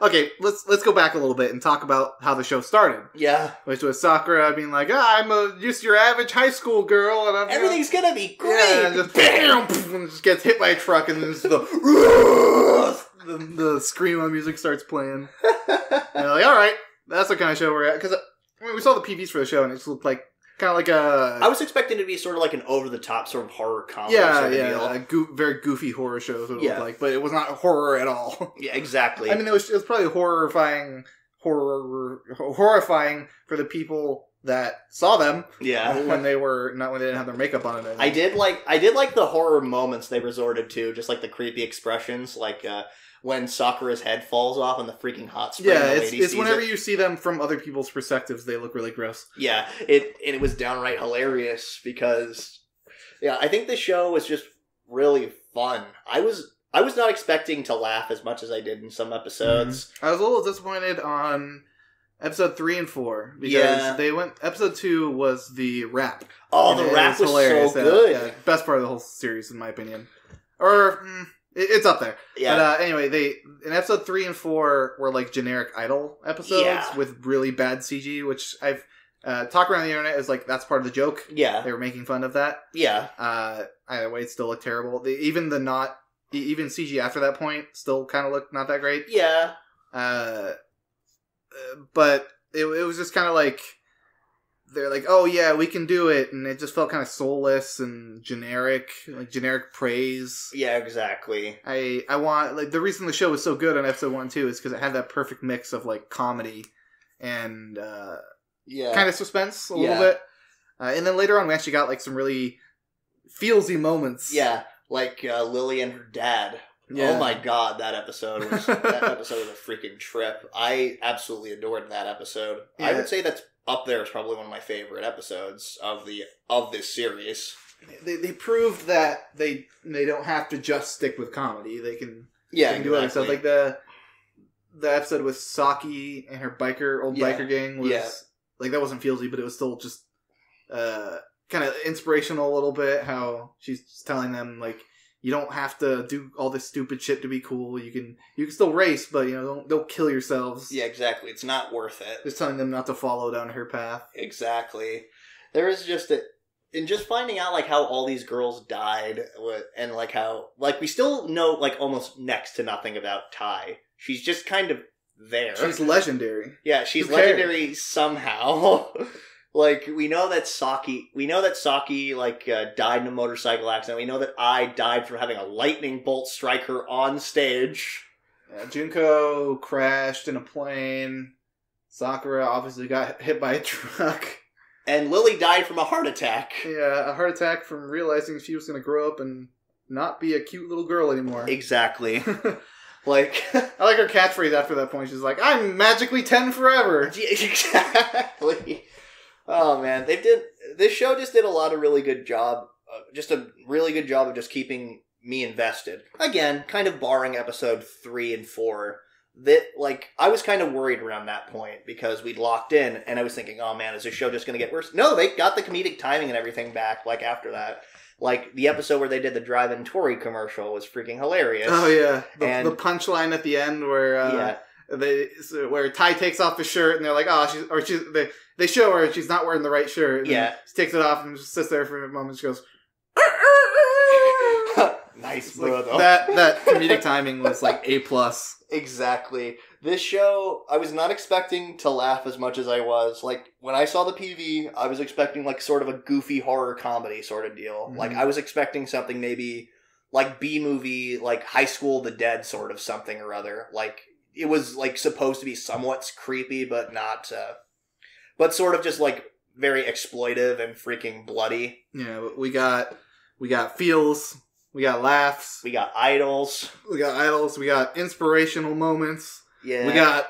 Okay, let's go back a little bit and talk about how the show started. Yeah. Which was Sakura being like, I'm just your average high school girl, and everything's gonna be great. Yeah, and just bam, and just gets hit by a truck, and then the screamo music starts playing. And they're like, all right, that's the kind of show we're at. Because we saw the PVs for the show, and it just looked like kind of like a... I was expecting it to be sort of like an over-the-top sort of horror comedy deal. Very goofy horror show is what it looked like, but it was not horror at all. Yeah, exactly. I mean, it was probably horrifying for the people that saw them. Yeah. when they didn't have their makeup on and I did like the horror moments they resorted to, just like the creepy expressions, when Sakura's head falls off and the freaking hot spring. Yeah, it's whenever you see them from other people's perspectives, they look really gross. Yeah, it was downright hilarious because, I think the show was just really fun. I was not expecting to laugh as much as I did in some episodes. Mm-hmm. I was a little disappointed on episode 3 and 4 because episode 2 was the rap. Oh, the rap was hilarious. So good. Best part of the whole series, in my opinion. Or... it's up there. Yeah. But anyway, in episode 3 and 4 were generic idol episodes with really bad CG, which I've talked around the internet as that's part of the joke. Yeah. They were making fun of that. Yeah. Either way, it still looked terrible. Even CG after that point still kind of looked not that great. Yeah. But it was just kind of they're like, oh yeah, we can do it, and it just felt kind of soulless and generic praise. Yeah, exactly. I want the reason the show was so good on episode 1 and 2 is because it had that perfect mix of comedy and kind of suspense a little bit, and then later on we actually got some really feelsy moments. Yeah, Lily and her dad. Yeah. Oh my god, that episode was a freaking trip. I absolutely adored that episode. Yeah. I would say that's up there is probably one of my favorite episodes of this series. They proved that they don't have to just stick with comedy. They can do other stuff. The episode with Saki and her biker gang was that wasn't feelsy, but it was still just kind of inspirational a little bit. How she's telling them you don't have to do all this stupid shit to be cool. You can still race, but don't kill yourselves. Yeah, exactly. It's not worth it. Just telling them not to follow down her path. Exactly. There is just just finding out how all these girls died, and how we still know almost next to nothing about Tai. She's just kind of there. She's legendary. Yeah, she's legendary somehow. We know that Saki died in a motorcycle accident. We know that I died from having a lightning bolt strike her on stage. Yeah, Junko crashed in a plane. Sakura obviously got hit by a truck. And Lily died from a heart attack. Yeah, a heart attack from realizing she was going to grow up and not be a cute little girl anymore. Exactly. Like, I like her catchphrase after that point. She's like, "I'm magically 10 forever." exactly. Oh man, this show just did a lot of really good job. Just a really good job of just keeping me invested. Again, kind of barring episode 3 and 4. That, like, I was kind of worried around that point because we'd locked in, and I was thinking, oh man, is this show just going to get worse? No, they got the comedic timing and everything back, like, after that. Like, the episode where they did the drive-in Tory commercial was freaking hilarious. Oh, yeah. The punchline at the end where where Ty takes off the shirt, and they're like, oh, they show her, and she's not wearing the right shirt. And yeah. She takes it off and just sits there for a moment, and she goes... Nice, like, bro. That comedic timing was like A+. Exactly. This show, I was not expecting to laugh as much as I was. Like, when I saw the PV, I was expecting, like, sort of a goofy horror comedy sort of deal. Mm-hmm. Like, I was expecting something maybe, like, B-movie, like, High School of the Dead sort of something or other. Like, it was, like, supposed to be somewhat creepy, but not, but sort of just, like, very exploitive and freaking bloody. Yeah, we got feels... We got laughs. We got idols. We got inspirational moments. Yeah. We got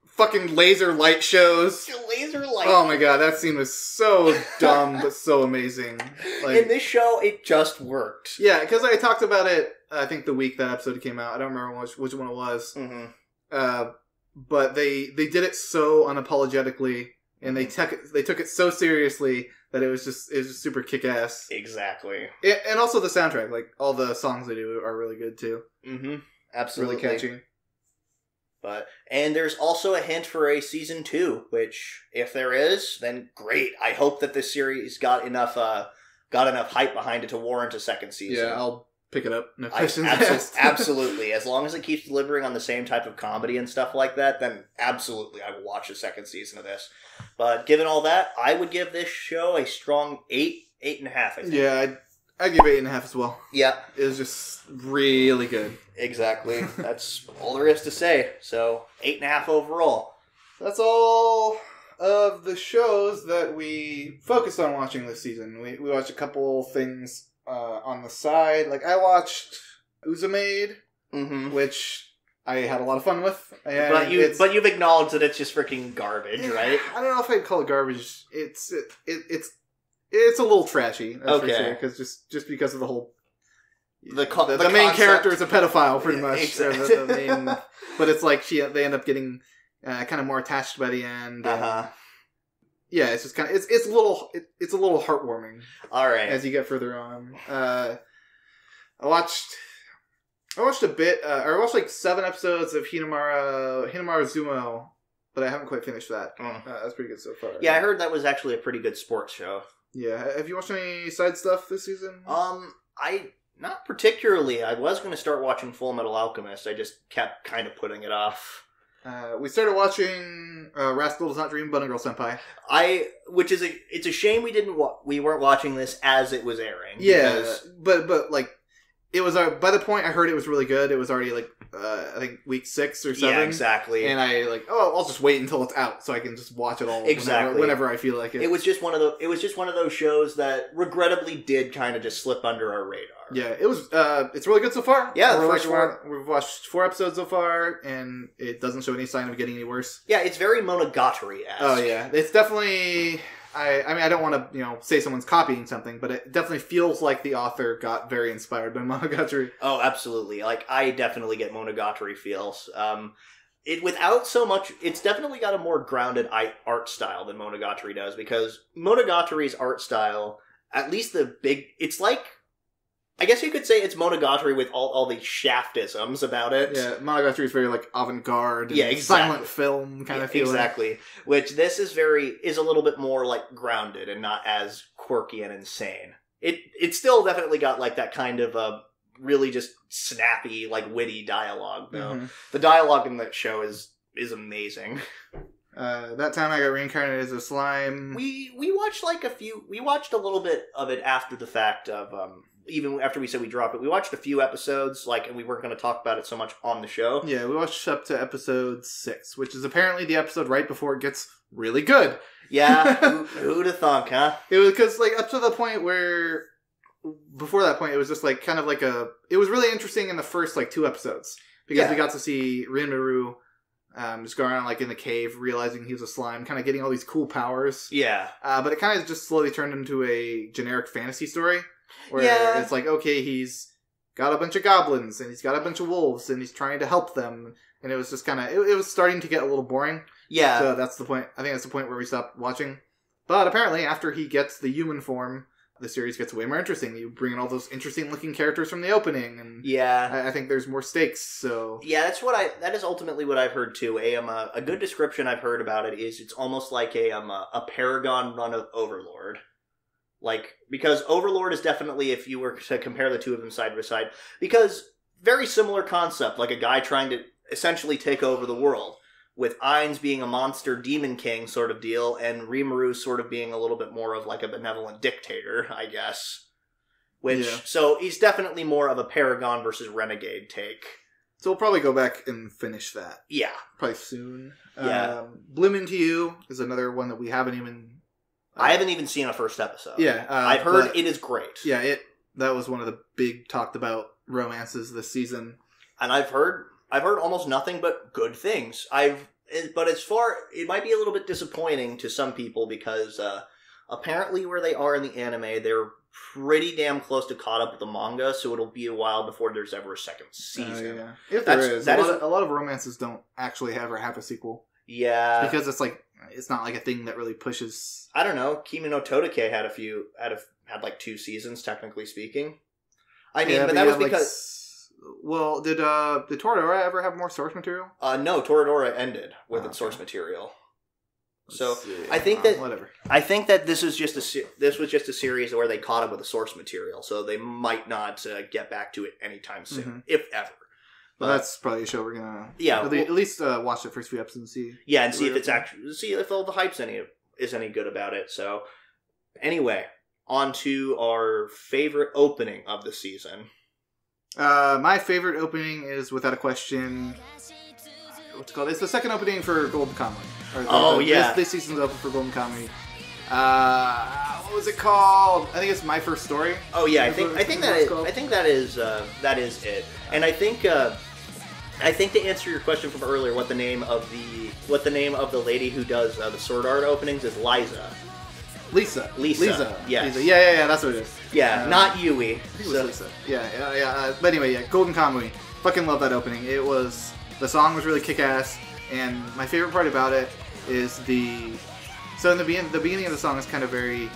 fucking laser light shows. Laser light. Oh my god, that scene was so dumb but so amazing. Like, in this show, it just worked. Yeah, because I talked about it, I think the week that episode came out. I don't remember which one it was. Mm-hmm. But they did it so unapologetically, and they took it so seriously that it was just super kick-ass. Exactly. And also the soundtrack, like, all the songs they do are really good, too. Mm-hmm. Absolutely. Really catchy. And there's also a hint for a season 2, which, if there is, then great. I hope that this series got enough hype behind it to warrant a second season. Yeah, I'll pick it up. No absolutely. As long as it keeps delivering on the same type of comedy and stuff like that, then absolutely I will watch a second season of this. But given all that, I would give this show a strong 8.5, I think. Yeah, I'd give 8.5 as well. Yeah. It was just really good. Exactly. That's all there is to say. So, 8.5 overall. That's all of the shows that we focused on watching this season. We watched a couple things on the side. Like, I watched Uzumade, which I had a lot of fun with. But you've acknowledged that it's just freaking garbage, right? I don't know if I'd call it garbage. It's a little trashy, that's for sure, because just because of the whole the main character is a pedophile, pretty much. Exactly. But it's like they end up getting kind of more attached by the end. Yeah, it's just kind of it's a little heartwarming. All right, as you get further on. I watched a bit. I watched like 7 episodes of Hinamara Zumo, but I haven't quite finished that. That's pretty good so far. Yeah, I heard that was actually a pretty good sports show. Yeah, have you watched any side stuff this season? Not particularly. I was going to start watching Full Metal Alchemist. I just kept kind of putting it off. We started watching Rascal Does Not Dream Bunny Girl Senpai. It's a shame we weren't watching this as it was airing. Yeah, but like it was by the point I heard it was really good. It was already like I think week 6 or 7. Yeah, exactly. And I I'll just wait until it's out so I can just watch it all whenever I feel like it. It was just one of those shows that regrettably did kind of just slip under our radar. Yeah, it was. It's really good so far. Yeah, we've watched 4 episodes so far, and it doesn't show any sign of getting any worse. Yeah, it's very Monogatari-esque. Oh yeah, it's definitely. I mean, I don't want to say someone's copying something, but it definitely feels like the author got very inspired by Monogatari. Oh, absolutely. Like, I definitely get Monogatari feels. Without so much, it's definitely got a more grounded art style than Monogatari does, because Monogatari's art style, at least it's like, I guess you could say it's Monogatari with all the Shaftisms about it. Yeah, Monogatari is very like avant-garde, exactly. Silent film kind of feeling. Exactly. Which this is a little bit more like grounded and not as quirky and insane. It still definitely got like that kind of really just snappy, like witty dialogue though. Mm-hmm. The dialogue in that show is amazing. That time I got reincarnated as a slime. We watched we watched a little bit of it after the fact of even after we said we dropped it, we watched a few episodes, and we weren't going to talk about it so much on the show. Yeah, we watched up to episode 6, which is apparently the episode right before it gets really good. Yeah, who'd have thunk, huh? It was because, up to the point where, before that point, it was just, it was really interesting in the first, 2 episodes. because we got to see Rinmaru just going around like in the cave, realizing he was a slime, kind of getting all these cool powers. Yeah. But it kind of just slowly turned into a generic fantasy story, where it's like, okay, he's got a bunch of goblins, and he's got a bunch of wolves, and he's trying to help them, and it was just kind of, it was starting to get a little boring. Yeah. So that's the point. I think that's the point where we stopped watching. But apparently, after he gets the human form, the series gets way more interesting. You bring in all those interesting looking characters from the opening, and I think there's more stakes. So yeah, that is ultimately what I've heard too. A good description I've heard about it is it's almost like a Paragon run of Overlord. Like, because Overlord is definitely, if you were to compare the two of them side by side, because very similar concept, like a guy trying to essentially take over the world, with Ainz being a monster demon king sort of deal, and Rimuru sort of being a little bit more of like a benevolent dictator, I guess. So he's definitely more of a Paragon versus Renegade take. So we'll probably go back and finish that. Yeah. Probably soon. Yeah. Bloom Into You is another one that we haven't even... I haven't even seen a first episode. Yeah. I've heard it is great. Yeah, that was one of the big talked about romances this season. And I've heard almost nothing but good things. But it might be a little bit disappointing to some people because apparently where they are in the anime, they're pretty damn close to caught up with the manga, so it'll be a while before there's ever a second season. Yeah. If there is. A lot of romances don't actually ever have a sequel. Yeah. Because it's not like a thing that really pushes... I don't know. Kimi no Todake had like 2 seasons, technically speaking. I mean, but that was because... Well, did Toradora ever have more source material? No, Toradora ended with its source material. So I think that this was just a series where they caught up with the source material, so they might not get back to it anytime soon, if ever. But that's probably a show we're gonna at least watch the first few episodes and see. Yeah, and see if all the hype's is any good about it. So anyway, on to our favorite opening of the season. My favorite opening is without a question. What's it called? It's the second opening for Golden Kamuy. This season's open for Golden Kamuy. What was it called? I think it's My First Story. Oh yeah, I think that is it. And I think to answer your question from earlier, what the name of the lady who does the sword art openings is Lisa. Yes. Lisa. Yeah, that's what it is. Yeah, not Yui. I think it was Lisa. Yeah. But anyway, Golden Kamuy. Fucking love that opening. The song was really kick-ass, and my favorite part about it is in the beginning of the song is kind of very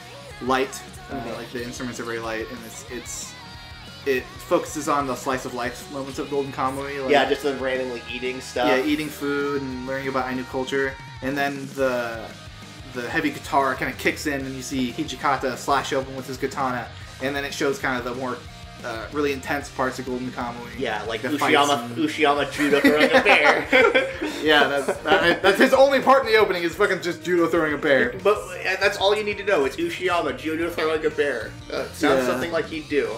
light. Like the instruments are very light, and it focuses on the slice of life moments of Golden Kamuy. Like, just the randomly eating stuff. Yeah, eating food and learning about Ainu culture, and then the heavy guitar kind of kicks in, and you see Hijikata slash open with his katana, and then it shows kind of the more really intense parts of Golden Kamuy. Yeah, like Ushiyama judo throwing a bear. Yeah, that's his only part in the opening is fucking just judo throwing a bear. But that's all you need to know. It's Ushiyama judo throwing a bear. Sounds something like he'd do.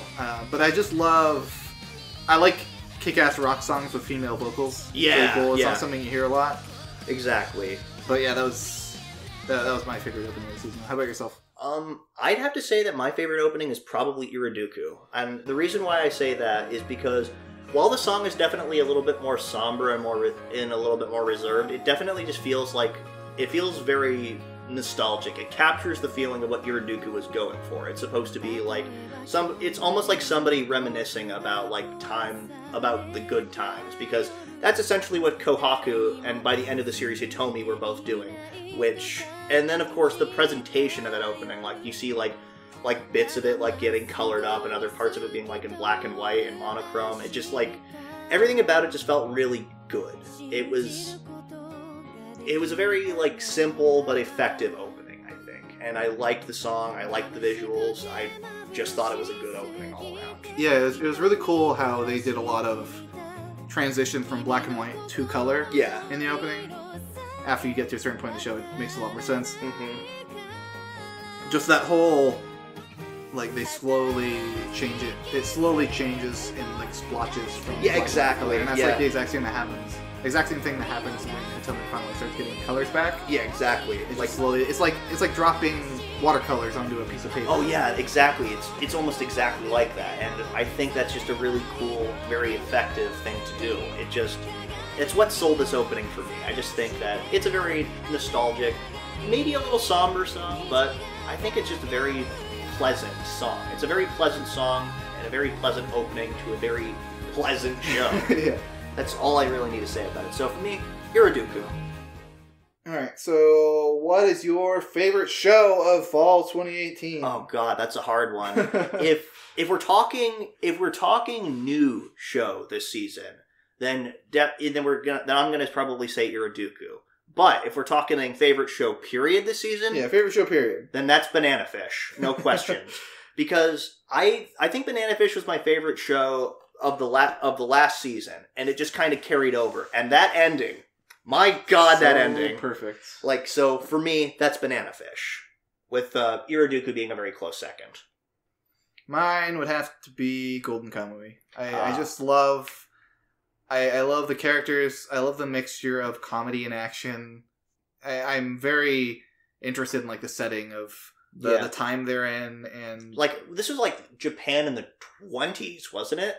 But I like kick-ass rock songs with female vocals. Yeah, really cool. It's not something you hear a lot. Exactly. But yeah, that was my favorite opening of the season. How about yourself? I'd have to say that my favorite opening is probably IRODUKU. And the reason why I say that is because while the song is definitely a little bit more somber and a little bit more reserved, it definitely just feels very nostalgic. It captures the feeling of what IRODUKU was going for. It's supposed to be like it's almost like somebody reminiscing about about the good times, because that's essentially what Kohaku and by the end of the series Hitomi were both doing. And then of course the presentation of that opening, like you see like bits of it like getting colored up and other parts of it being like in black and white and monochrome. It just like everything about it just felt really good. It was a very like simple but effective opening, I think. And I liked the song, I liked the visuals, I just thought it was a good opening all around. Yeah, it was really cool how they did a lot of transition from black and white to color in the opening. After you get to a certain point in the show, it makes a lot more sense. Just that whole, like, they slowly change it. It slowly changes in, like, splotches from exactly. And that's like the exact same thing that happens when Hitomi finally starts getting colors back. Yeah, exactly. It's like slowly. It's like dropping watercolors onto a piece of paper. Oh yeah, exactly. It's almost exactly like that, and I think that's just a really cool, very effective thing to do. It's what sold this opening for me. I just think that it's a very nostalgic, maybe a little somber song, but I think it's just a very pleasant song. It's a very pleasant song and a very pleasant opening to a very pleasant show. Yeah. That's all I really need to say about it. So for me, IRODUKU. Alright, so what is your favorite show of fall 2018? Oh god, that's a hard one. if we're talking new show this season, then I'm gonna probably say IRODUKU. But if we're talking favorite show period this season, yeah, favorite show period, then that's Banana Fish, no question. Because I think Banana Fish was my favorite show of the last season, and it just kind of carried over. And that ending, my god, that ending, perfect. Like, so for me, that's Banana Fish, with IRODUKU being a very close second. Mine would have to be Golden Kamuy. I just love. I love the characters. I love the mixture of comedy and action. I'm very interested in like the setting of the time they're in, and like this was like Japan in the 20s, wasn't it?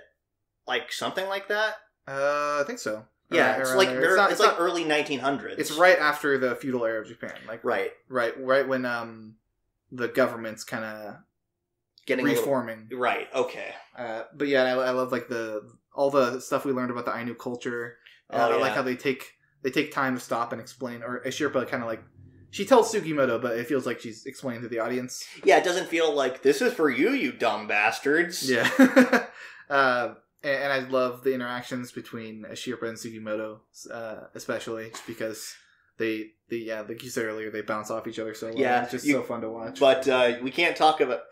Like something like that. I think so. Yeah, it's like early 1900s. It's right after the feudal era of Japan. Like right when the government's kind of getting reforming. Right. Okay. But yeah, I love like all the stuff we learned about the Ainu culture. I like how they take time to stop and explain. Or Ashirpa kind of like she tells Sugimoto, but it feels like she's explaining to the audience. Yeah, it doesn't feel like this is for you dumb bastards. Yeah. And I love the interactions between Ashirpa and Sugimoto, especially just because like you said earlier, they bounce off each other so well. Yeah, it's just so fun to watch. But we can't talk about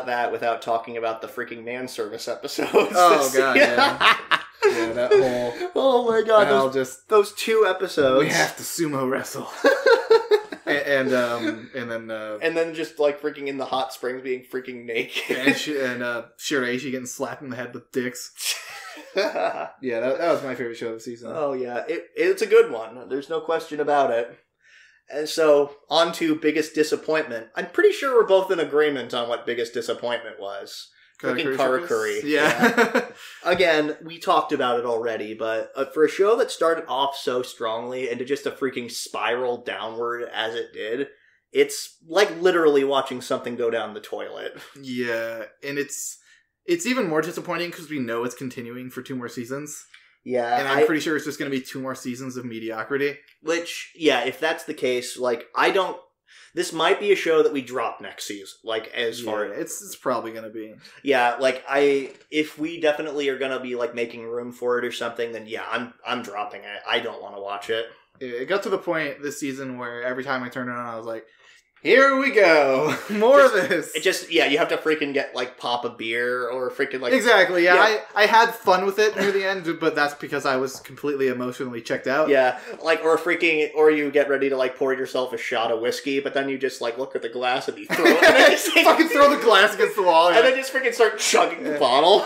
that without talking about the freaking man service episodes. Oh god, yeah. Yeah, that whole. Oh my god, those 2 episodes. We have to sumo wrestle. and then just like freaking in the hot springs being freaking naked. and Shiraishi getting slapped in the head with dicks. Yeah, that was my favorite show of the season. Oh yeah, it's a good one. There's no question about it. And so, on to biggest disappointment. I'm pretty sure we're both in agreement on what biggest disappointment was. Freaking Karakuri. Yeah. Again, we talked about it already, but for a show that started off so strongly and to just a freaking spiral downward as it did, it's like literally watching something go down the toilet. Yeah, and it's even more disappointing because we know it's continuing for 2 more seasons. Yeah. And I'm pretty sure it's just going to be 2 more seasons of mediocrity. Which, yeah, if that's the case, like, this might be a show that we drop next season. Like, as far as it's probably gonna be. Yeah, like if we definitely are gonna be like making room for it or something, then yeah, I'm dropping it. I don't want to watch it. It got to the point this season where every time I turned it on, I was like, here we go. More of this. It just, yeah, you have to freaking get, like, pop a beer or freaking, like... Exactly, yeah. I had fun with it near the end, but that's because I was completely emotionally checked out. Yeah, like, or you get ready to, like, pour yourself a shot of whiskey, but then you just, like, look at the glass and you throw it. And then fucking throw the glass against the wall. And then just freaking start chugging the bottle.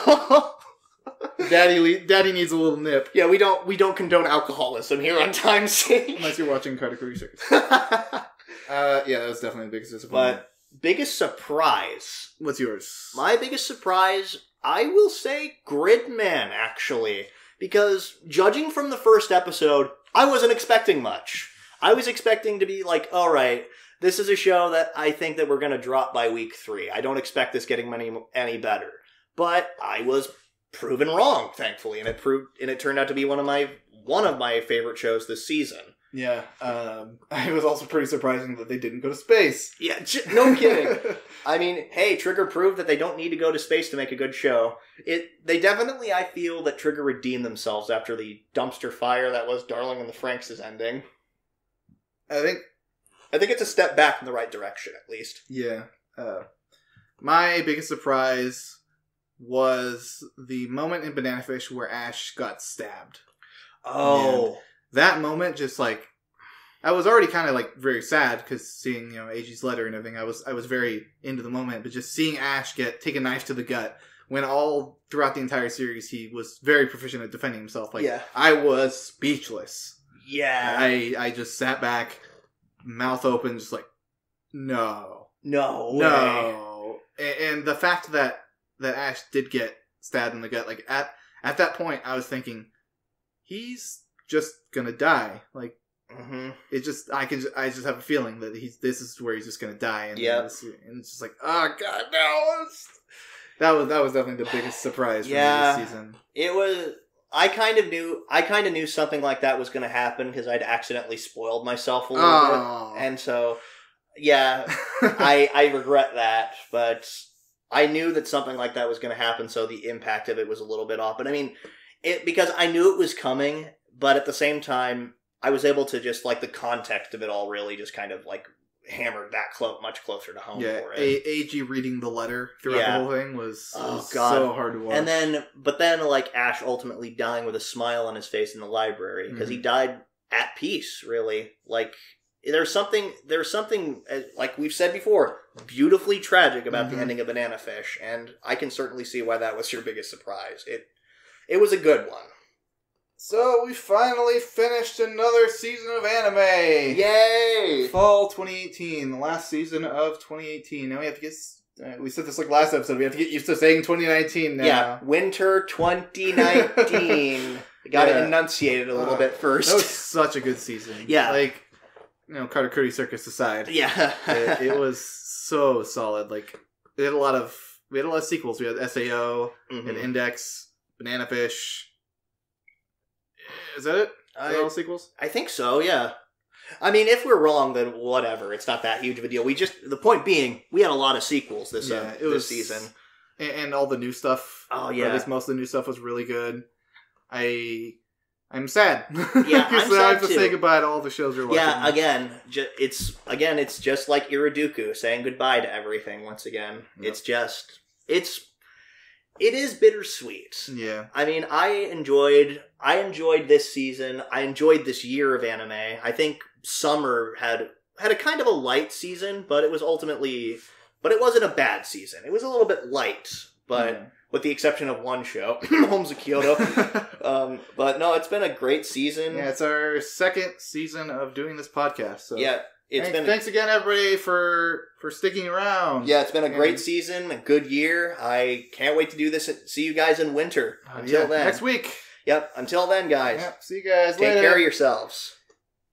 Daddy needs a little nip. Yeah, we don't condone alcoholism here on Timesink. Unless you're watching Karakuri Circus. Yeah, that was definitely the biggest disappointment. But biggest surprise. What's yours? My biggest surprise, I will say Gridman, actually. Because judging from the first episode, I wasn't expecting much. I was expecting to be like, alright, this is a show that I think that we're going to drop by week 3. I don't expect this getting any better. But I was proven wrong, thankfully, and it turned out to be one of my favorite shows this season. Yeah, it was also pretty surprising that they didn't go to space. Yeah, no kidding. I mean, hey, Trigger proved that they don't need to go to space to make a good show. They definitely, I feel, that Trigger redeemed themselves after the dumpster fire that was Darling in the Franxx' ending. I think it's a step back in the right direction, at least. Yeah. My biggest surprise was the moment in Banana Fish where Ash got stabbed. Oh. And that moment, just like, I was already kind of like very sad because seeing, Eiji's letter and everything, I was very into the moment, but just seeing Ash take a knife to the gut when all throughout the entire series he was very proficient at defending himself. Like, yeah. I was speechless. Yeah. I just sat back, mouth open, just like, no. No way. No. And the fact that Ash did get stabbed in the gut, like, at that point, I was thinking, he's just gonna die. Like, it just, I just have a feeling that this is where he's just gonna die. And, and it's just like, oh god, no! That was definitely the biggest surprise for me this season. It was. I kind of knew something like that was going to happen because I'd accidentally spoiled myself a little bit, and so I regret that. But I knew that something like that was going to happen, so the impact of it was a little bit off. But I mean, because I knew it was coming, but at the same time, I was able to just like the context of it all really just kind of like hammered that much closer to home for it. AG reading the letter throughout the whole thing was so hard to watch. But then like Ash ultimately dying with a smile on his face in the library because he died at peace. Really, like there's something like we've said before, beautifully tragic about the ending of Banana Fish, and I can certainly see why that was your biggest surprise. It was a good one. So, we finally finished another season of anime! Yay! Fall 2018, the last season of 2018. Now we have to get... we said this like last episode, we have to get used to saying 2019 now. Yeah, winter 2019. Gotta enunciate it a little bit first. That was such a good season. Yeah. Like, Karakuri Circus aside. Yeah. it was so solid. Like, we had a lot of sequels. We had SAO, and Index, Banana Fish... Is that it? All sequels? I think so, yeah. I mean, if we're wrong, then whatever. It's not that huge of a deal. The point being, we had a lot of sequels this season. And all the new stuff. Oh, yeah. Or at least most of the new stuff was really good. I'm sad. Yeah, I'm sad I have to too. say goodbye to all the shows we're watching. Yeah, it's just like IRODUKU, saying goodbye to everything once again. Yep. It is bittersweet. Yeah. I mean, I enjoyed this season. I enjoyed this year of anime. I think summer had a kind of a light season, but it wasn't a bad season. It was a little bit light, but with the exception of one show, Homes of Kyoto. But no, it's been a great season. Yeah, it's our second season of doing this podcast. So. Yeah. Thanks again, everybody, for sticking around. Yeah, it's been a great season, a good year. I can't wait to do this. See you guys in winter. Until then. Next week. Yep. Until then, guys. Yep. See you guys later. Take care of yourselves.